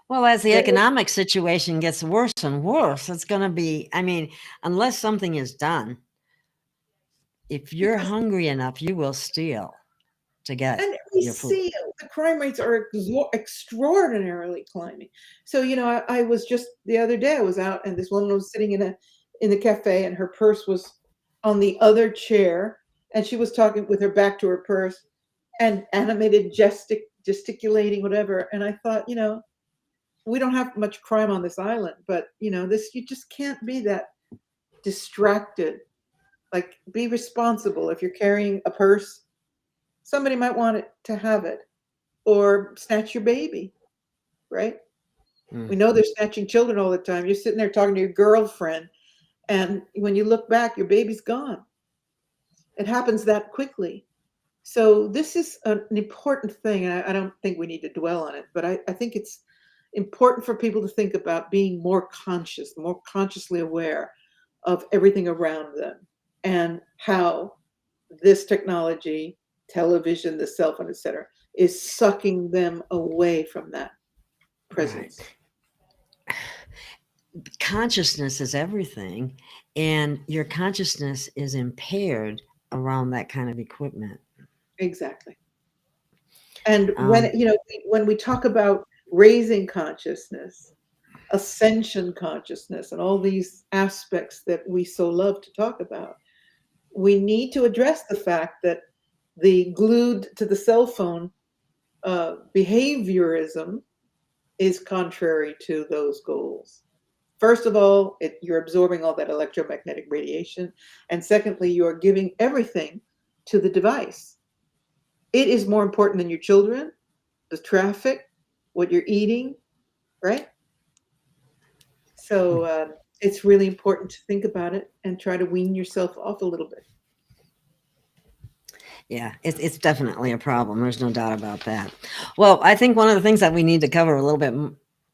Well, as the That economic situation gets worse and worse, it's going to be, I mean, unless something is done, if you're because hungry enough, you will steal to get and we your food. see the crime rates are extraordinarily climbing. So I was just the other day, I was out, and this woman was sitting in the cafe, and her purse was on the other chair, and she was talking with her back to her purse, and animated gesticulating, whatever. And I thought, we don't have much crime on this island, but this, you just can't be that distracted. Like, be responsible. If you're carrying a purse, somebody might want it to have it, or snatch your baby, right? We Mm. know they're snatching children all the time. You're sitting there talking to your girlfriend, and when you look back, your baby's gone. It happens that quickly. So this is an important thing. I don't think we need to dwell on it, but I think it's important for people to think about being more conscious, more consciously aware of everything around them and how this technology, television, the cell phone, etc., is sucking them away from that Right. presence. Consciousness is everything, and your consciousness is impaired around that kind of equipment. Exactly. And Um, when we talk about raising consciousness, ascension consciousness, and all these aspects that we so love to talk about, we need to address the fact that the glued to the cell phone behaviorism is contrary to those goals. First of all, you're absorbing all that electromagnetic radiation. And secondly, you're giving everything to the device. It is more important than your children, the traffic, what you're eating, right? So it's really important to think about it and try to wean yourself off a little bit. yeah, it's definitely a problem. There's no doubt about that. Well, I think one of the things that we need to cover a little bit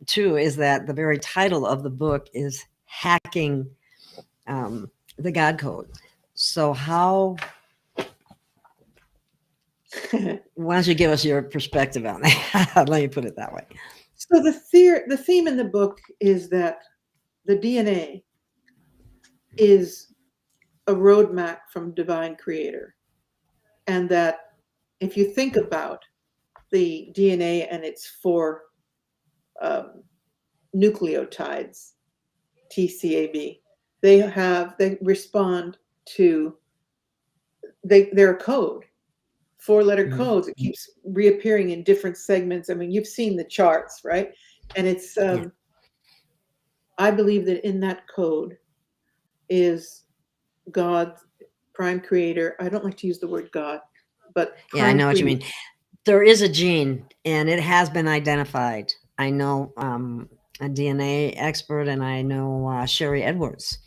too is that the very title of the book is Hacking the God Code. So how, why don't you give us your perspective on that? Let me put it that way. So the theme in the book is that the DNA is a roadmap from divine creator. And that if you think about the DNA and its four nucleotides, TCAB, they respond to, they're a code, four-letter Mhm. codes. It keeps reappearing in different segments. I mean, you've seen the charts, right? And it's, Yeah. I believe that in that code is God, prime creator. I don't like to use the word God, but Yeah, I prime know what you creator. mean. There is a gene, and it has been identified. I know a DNA expert, and I know Sherry Edwards,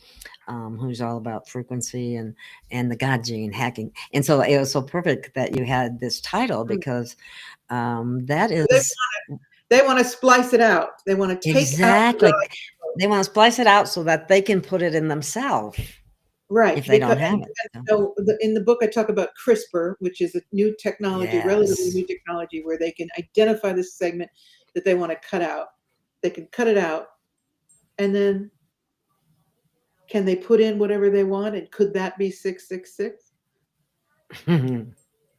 who's all about frequency and the God gene hacking. And so it was so perfect that you had this title because that They, is they want to splice it out. They want to take out the exactly. God. They want to splice it out so that they can put it in themselves Right, if they because don't have it. So, in the book I talk about CRISPR, which is a new technology, relatively yes. new technology, where they can identify this segment that they want to cut out. They can cut it out, and then can they put in whatever they want? And could that be 666?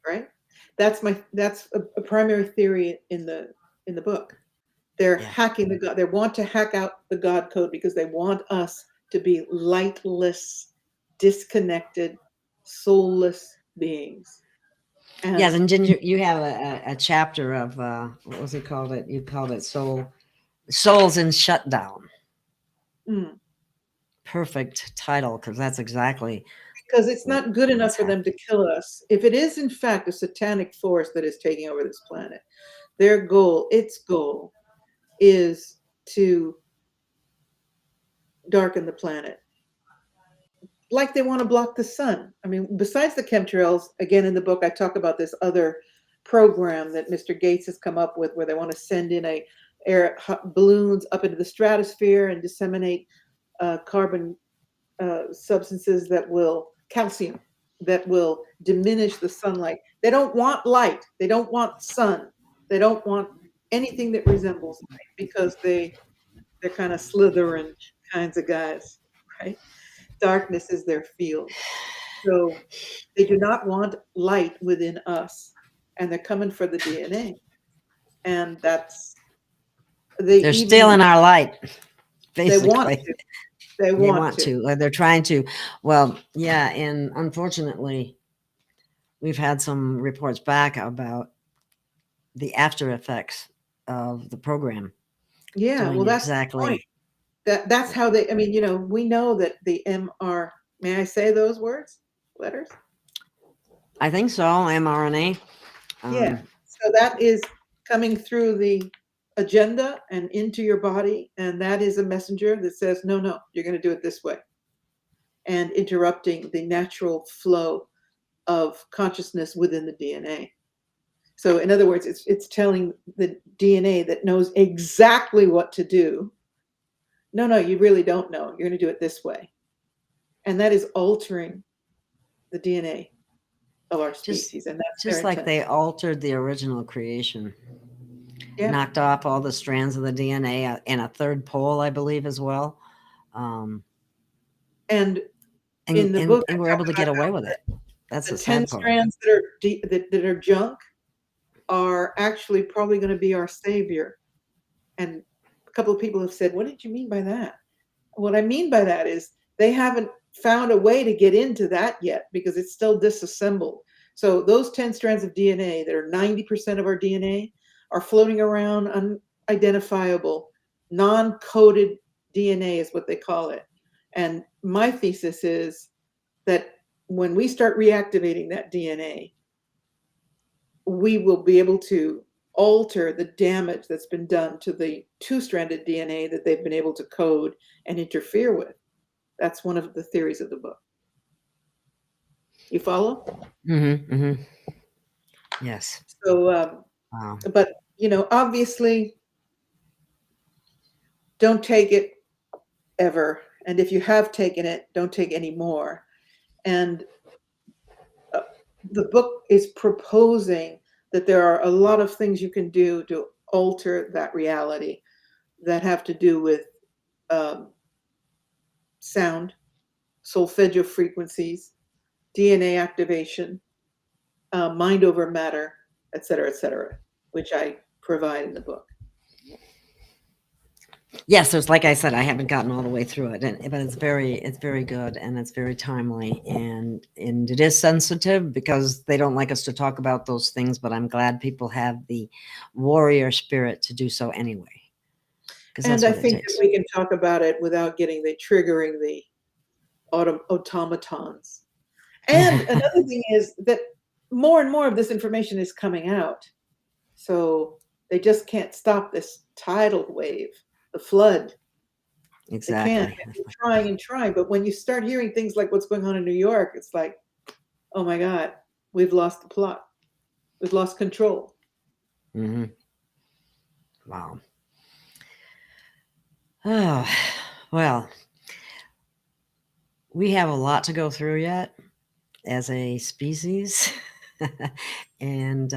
Right? That's a primary theory in the book. They're Yeah. hacking the God. They want to hack out the God code because they want us to be lightless, disconnected, soulless beings. Yes, And and then you have a chapter of what was it called? You called it Souls in Shutdown. mm, Perfect title because that's exactly because it's not good enough what's for them to happening. kill us. If it is in fact a satanic force that is taking over this planet, its goal is to darken the planet. Like they want to block the sun. I mean, besides the chemtrails, again in the book I talk about this other program that Mr. Gates has come up with, where they want to send in balloons up into the stratosphere and disseminate carbon substances calcium, that will diminish the sunlight. They don't want light. They don't want sun. They don't want anything that resembles light because they're kind of Slytherin kinds of guys, right? Darkness is their field. So they do not want light within us, and they're coming for the DNA. And they They're even stealing our light, they want basically. to. They They want want to. to. They're trying to. Well, yeah, and unfortunately, we've had some reports back about the after effects of the program Yeah, well, doing that's the point. exactly. That's how they, I mean, we know that the MR, may I say those words? Letters? I think so. mRNA. Yeah. Um, So that is coming through the agenda and into your body. And that is a messenger that says, no, you're going to do it this way. And interrupting the natural flow of consciousness within the DNA. So in other words, it's telling the DNA that knows exactly what to do. No, you really don't know. You're going to do it this way. And that is altering the DNA of our species. And that's their Just like intent. they altered the original creation, Yeah. knocked off all the strands of the DNA and a third pole, I believe, as well. And in the book, and I we're talk able to about get away how with it. That's the the 10 sad part. strands that are that are junk are actually probably going to be our savior. And a couple of people have said, what did you mean by that? What I mean by that is they haven't found a way to get into that yet because it's still disassembled. So those 10 strands of DNA that are 90% of our DNA are floating around unidentifiable, non-coded DNA is what they call it. And my thesis is that when we start reactivating that DNA, we will be able to alter the damage that's been done to the two-stranded DNA that they've been able to code and interfere with. That's one of the theories of the book. You follow? Mm-hmm, mm-hmm. Yes. So, Wow. but, obviously, don't take it ever. And if you have taken it, don't take any more. And the book is proposing that there are a lot of things you can do to alter that reality that have to do with sound, solfeggio frequencies, DNA activation, mind over matter, et cetera, which I provide in the book. Yes, there's, like I said, I haven't gotten all the way through it, but it's very good and it's very timely and it is sensitive because they don't like us to talk about those things. But I'm glad people have the warrior spirit to do so anyway. And I think that we can talk about it without triggering the automatons. And another thing is that more and more of this information is coming out. So they just can't stop this tidal wave, the flood. Exactly. They can't. They're trying. But when you start hearing things like what's going on in New York, it's like, oh my God, we've lost the plot. We've lost control. Mm-hmm. Wow. Oh, well, we have a lot to go through yet as a species. And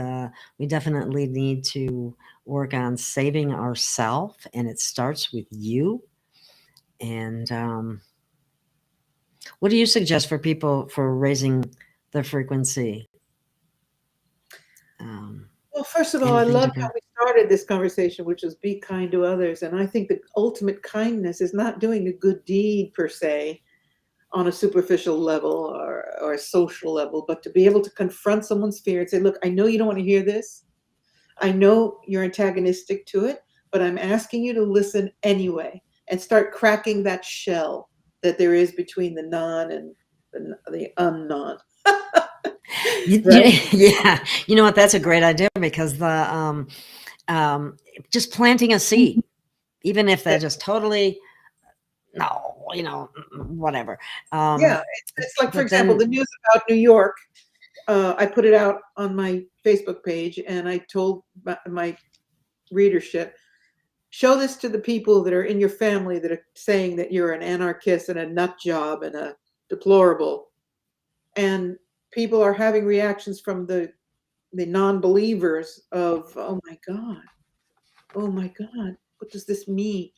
we definitely need to work on saving ourselves. And it starts with you. And what do you suggest for people for raising their frequency? Well, first of all, I love how we started this conversation, which is be kind to others. And I think the ultimate kindness is not doing a good deed per se on a superficial level or a social level, but to be able to confront someone's fear and say, look, I know you don't want to hear this. I know you're antagonistic to it, but I'm asking you to listen anyway and start cracking that shell that there is between the non and the un-non. Right? Yeah, you know what? That's a great idea because the just planting a seed, even if they're just totally no, whatever. Yeah, it's like, for example, the news about New York. I put it out on my Facebook page, and I told my readership, show this to the people that are in your family that are saying that you're an anarchist and a nut job and a deplorable. And people are having reactions from the non-believers of, oh my God, what does this mean?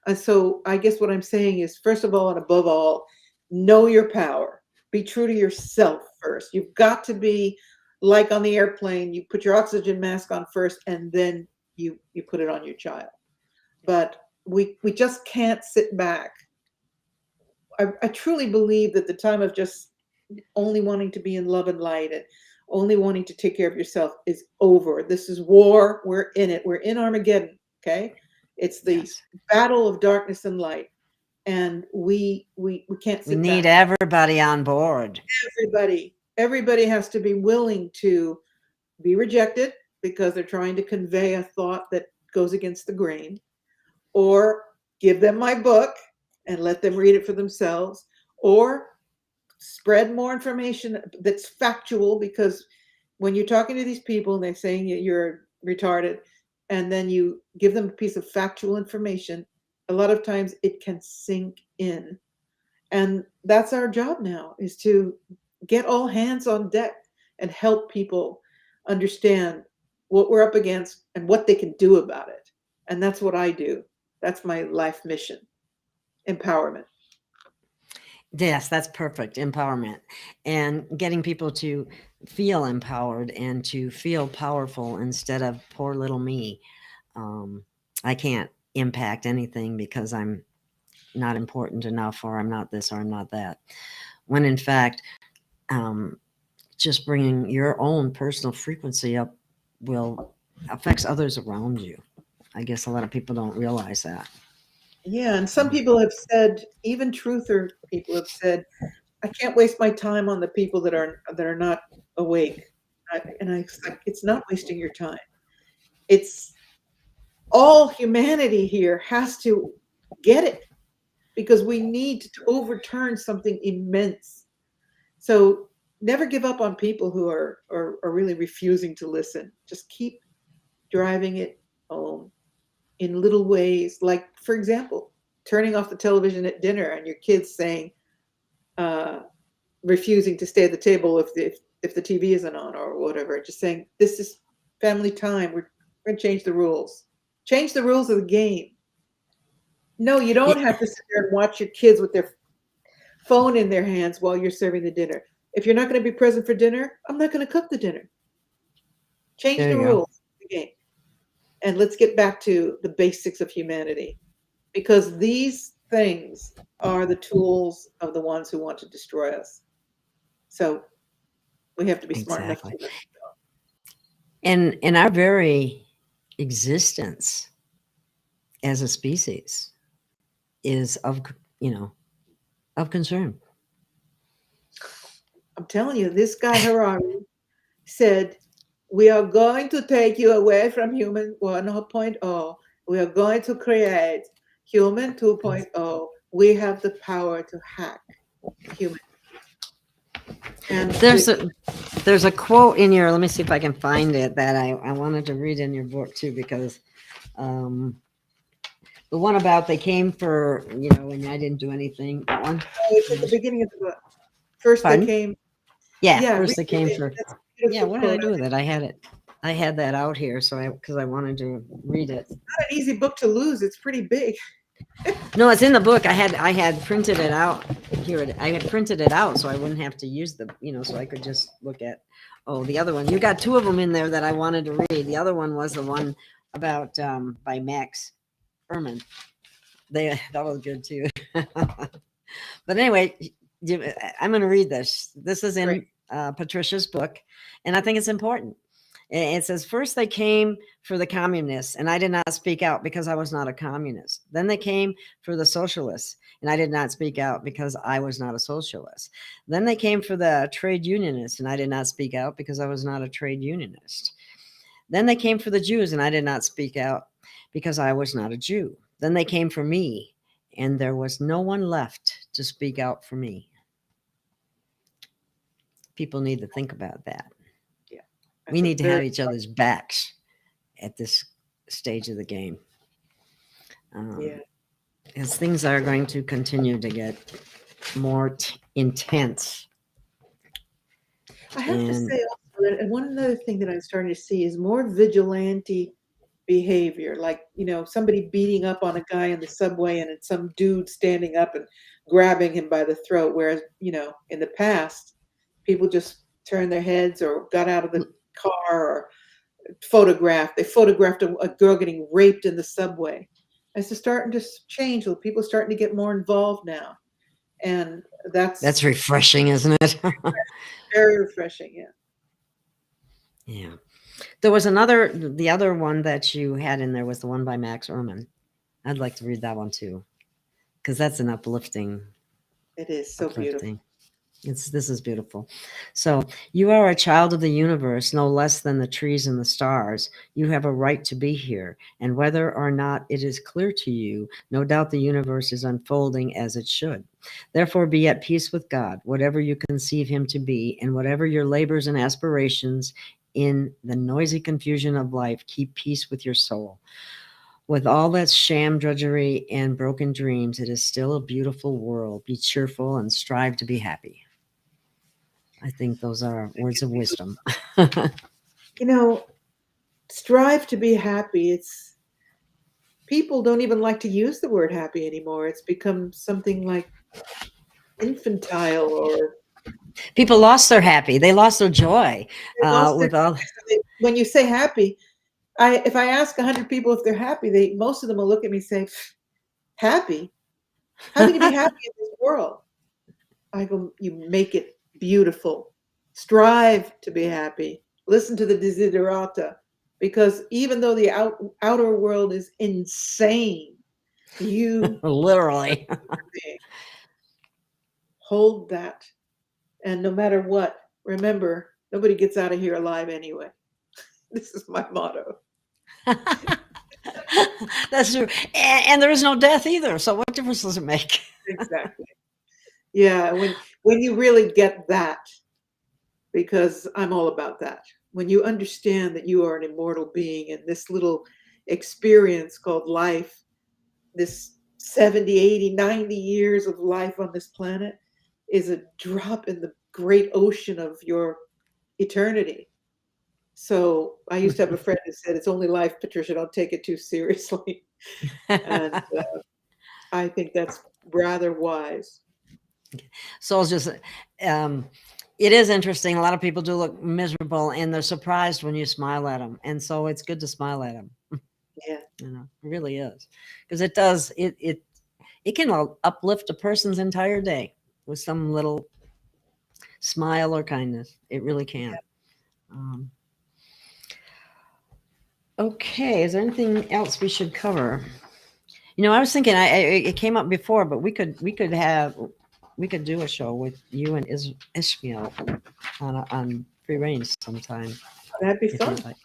And so I guess what I'm saying is, first of all, and above all, know your power. Be true to yourself first. You've got to be like on the airplane, you put your oxygen mask on first, and then you put it on your child. But we just can't sit back. I truly believe that the time of just only wanting to be in love and light and only wanting to take care of yourself is over. This is war. We're in it. We're in Armageddon. Okay. It's the battle of darkness and light. And we can't sit back. We need everybody on board. Everybody has to be willing to be rejected because they're trying to convey a thought that goes against the grain, or give them my book and let them read it for themselves, or spread more information that's factual, because when you're talking to these people and they're saying you're retarded, and then you give them a piece of factual information, a lot of times it can sink in. And that's our job now, is to get all hands on deck and help people understand what we're up against and what they can do about it. And that's what I do. That's my life mission, empowerment. Yes, that's perfect. Empowerment and getting people to feel empowered and to feel powerful instead of poor little me. I can't impact anything because I'm not important enough, or I'm not this, or I'm not that. When in fact, just bringing your own personal frequency up will affects others around you. I guess a lot of people don't realize that. Yeah, and some people have said, even truther people have said, I can't waste my time on the people that are not awake. It's like, it's not wasting your time. It's all humanity here has to get it, because we need to overturn something immense. So never give up on people who are really refusing to listen. Just keep driving it home in little ways. Like, for example, turning off the television at dinner and your kids saying, refusing to stay at the table if the TV isn't on or whatever. Just saying, this is family time. We're going to change the rules. Change the rules of the game. No, you don't have to sit there and watch your kids with their phone in their hands while you're serving the dinner. If you're not going to be present for dinner, I'm not going to cook the dinner. Change the rules of the game. And let's get back to the basics of humanity, because these things are the tools of the ones who want to destroy us. So we have to be smart enough to let it go. And in our very existence as a species is of concern. I'm telling you, this guy Harari said, we are going to take you away from human 1.0. We are going to create human 2.0. We have the power to hack human. And There's a quote in your, let me see if I can find it, that I wanted to read in your book too, because the one about they came for, and I didn't do anything. That one. It's at the beginning of the book. First Pardon? they came. Yeah, first they came for. Yeah, What did I do with it? I had it. I had that out here, because I wanted to read it. It's not an easy book to lose. It's pretty big. No, it's in the book. I had printed it out here. I had printed it out so I wouldn't have to use the, so I could just look at. Oh, the other one. You got two of them in there that I wanted to read. The other one was the one about by Max Ehrman. That was good too. But anyway, I'm going to read this. This is in Patricia's book, and I think it's important. It says, first they came for the communists, and I did not speak out because I was not a communist. Then they came for the socialists, and I did not speak out because I was not a socialist. Then they came for the trade unionists, and I did not speak out because I was not a trade unionist. Then they came for the Jews, and I did not speak out because I was not a Jew. Then they came for me, and there was no one left to speak out for me. People need to think about that. Yeah. We need to have each other's backs at this stage of the game. As things are going to continue to get more intense. I have to say also that, and one other thing that I'm starting to see is more vigilante behavior, like, somebody beating up on a guy in the subway and it's some dude standing up and grabbing him by the throat. Whereas, in the past, people just turned their heads or got out of the car or photographed. They photographed a girl getting raped in the subway. It's starting to change. People are starting to get more involved now. And that's refreshing, isn't it? very refreshing. Yeah. Yeah. There was the other one that you had in there was the one by Max Ehrman. I'd like to read that one too, because that's an uplifting. It is so beautiful. This is beautiful. So you are a child of the universe, no less than the trees and the stars. You have a right to be here, and whether or not it is clear to you, no doubt the universe is unfolding as it should. Therefore, be at peace with God, whatever you conceive Him to be, and whatever your labors and aspirations. In the noisy confusion of life, keep peace with your soul. With all that sham drudgery and broken dreams, it is still a beautiful world. Be cheerful and strive to be happy. I think those are words of wisdom. You know, strive to be happy. It's people don't even like to use the word happy anymore. It's become something like infantile or People lost their happy. They lost their joy they lost their with all. when you say happy, I if I ask 100 people if they're happy, they most of them will look at me and say, happy? How can you be happy in this world? I go, you make it beautiful. Strive to be happy. Listen to the desiderata, because even though the outer world is insane, you Literally. hold that. And no matter what, remember, nobody gets out of here alive anyway. This is my motto. That's true. And there is no death either. So what difference does it make? Exactly. Yeah, when you really get that, because I'm all about that. When you understand that you are an immortal being and this little experience called life, this 70, 80, 90 years of life on this planet is a drop in the great ocean of your eternity. So I used to have a friend who said, it's only life, Patricia, don't take it too seriously. And I think that's rather wise. So it's just, it is interesting. A lot of people do look miserable and they're surprised when you smile at them. And so it's good to smile at them. Yeah. You know, it really is. Because it does, it can uplift a person's entire day with some little smile or kindness. It really can. Um, okay, is there anything else we should cover? You know, I was thinking, it came up before, but we could do a show with you and Ishmael on free range sometime. That'd be if you'd fun. like.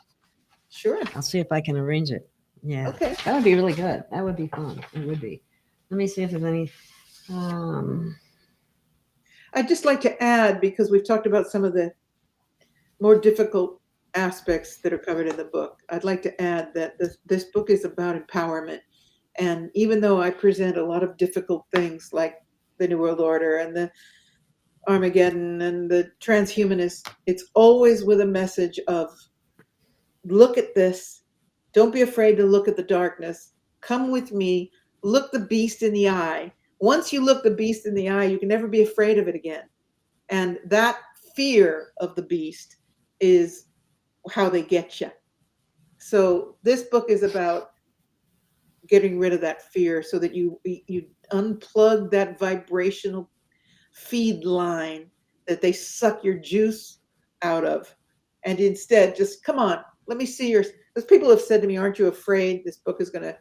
Sure. I'll see if I can arrange it. Yeah, Okay. that would be really good. That would be fun. It would be. Let me see if there's any. Um, I'd just like to add, because we've talked about some of the more difficult aspects that are covered in the book, I'd like to add that this book is about empowerment. And even though I present a lot of difficult things like the New World Order and the Armageddon and the transhumanist, it's always with a message of look at this. Don't be afraid to look at the darkness. Come with me. Look the beast in the eye. Once you look the beast in the eye, you can never be afraid of it again. And that fear of the beast is how they get you. So this book is about getting rid of that fear so that you unplug that vibrational feed line that they suck your juice out of. And instead, just come on, let me see your, because people have said to me, aren't you afraid this book is going to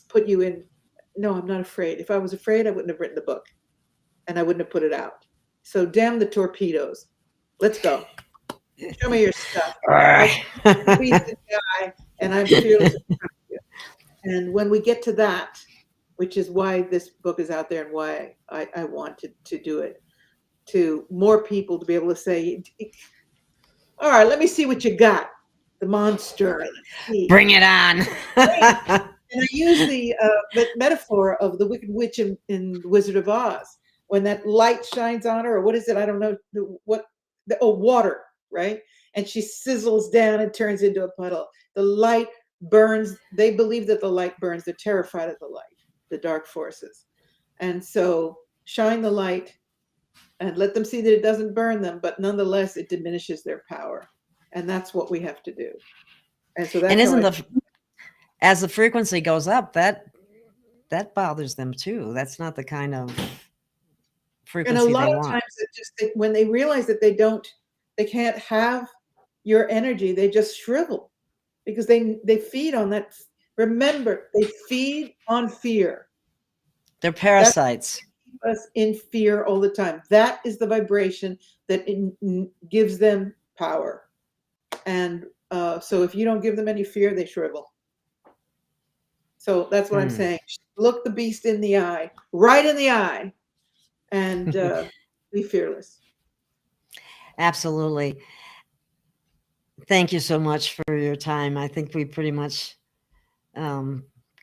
put you in? No, I'm not afraid. If I was afraid, I wouldn't have written the book and I wouldn't have put it out. So damn the torpedoes. Let's go. Show me your stuff. And I'm fearless. And when we get to that, which is why this book is out there and why I wanted to do it, to more people to be able to say, all right, let me see what you got. The monster. Let's see. Bring it on. And I use the metaphor of the Wicked Witch in Wizard of Oz. When that light shines on her, or what is it? I don't know. Water, right? And she sizzles down and turns into a puddle. The light burns. They believe that the light burns. They're terrified of the light, the dark forces. And so shine the light and let them see that it doesn't burn them, but nonetheless, it diminishes their power. And that's what we have to do. And so that's as the frequency goes up, that bothers them too. That's not the kind of frequency and a lot they of want. times it just when they realize that they can't have your energy, they just shrivel because they feed on that. Remember, they feed on fear. They're parasites. us in fear all the time. That is the vibration that gives them power. And so if you don't give them any fear, they shrivel. So that's what I'm saying. Look the beast in the eye, right in the eye, and be fearless. Absolutely. Thank you so much for your time. I think we pretty much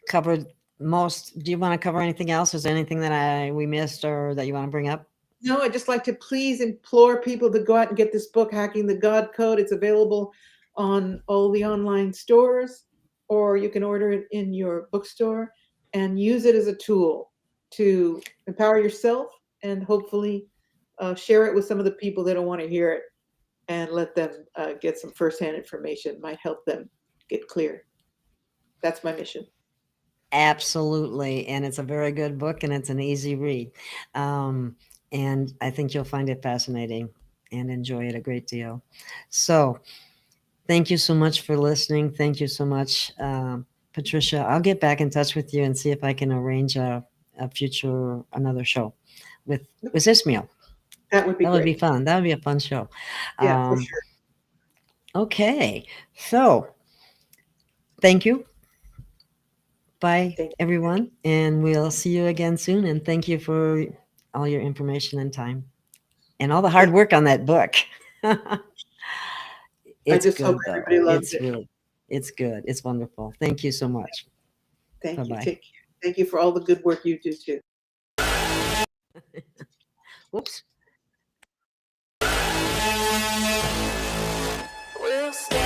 covered most. Do you want to cover anything else? Is there anything that we missed or that you want to bring up? No, I'd just like to please implore people to go out and get this book, Hacking the God Code. It's available on all the online stores, or you can order it in your bookstore and use it as a tool to empower yourself and hopefully share it with some of the people that don't want to hear it, and let them get some firsthand information. Might help them get clear. That's my mission. Absolutely. And it's a very good book and it's an easy read. And I think you'll find it fascinating and enjoy it a great deal. So thank you so much for listening. Thank you so much, Patricia. I'll get back in touch with you and see if I can arrange another show with this meal. That would be That great. would be fun. That would be a fun show. Yeah, for sure. Okay. So thank you. Bye, everyone. And we'll see you again soon. And thank you for all your information and time and all the hard work on that book. It's I just good, hope though. everybody loves it. It's good. It's wonderful. Thank you so much. Thank Bye-bye. you. Take care. Thank you for all the good work you do too. Whoops. We'll stay.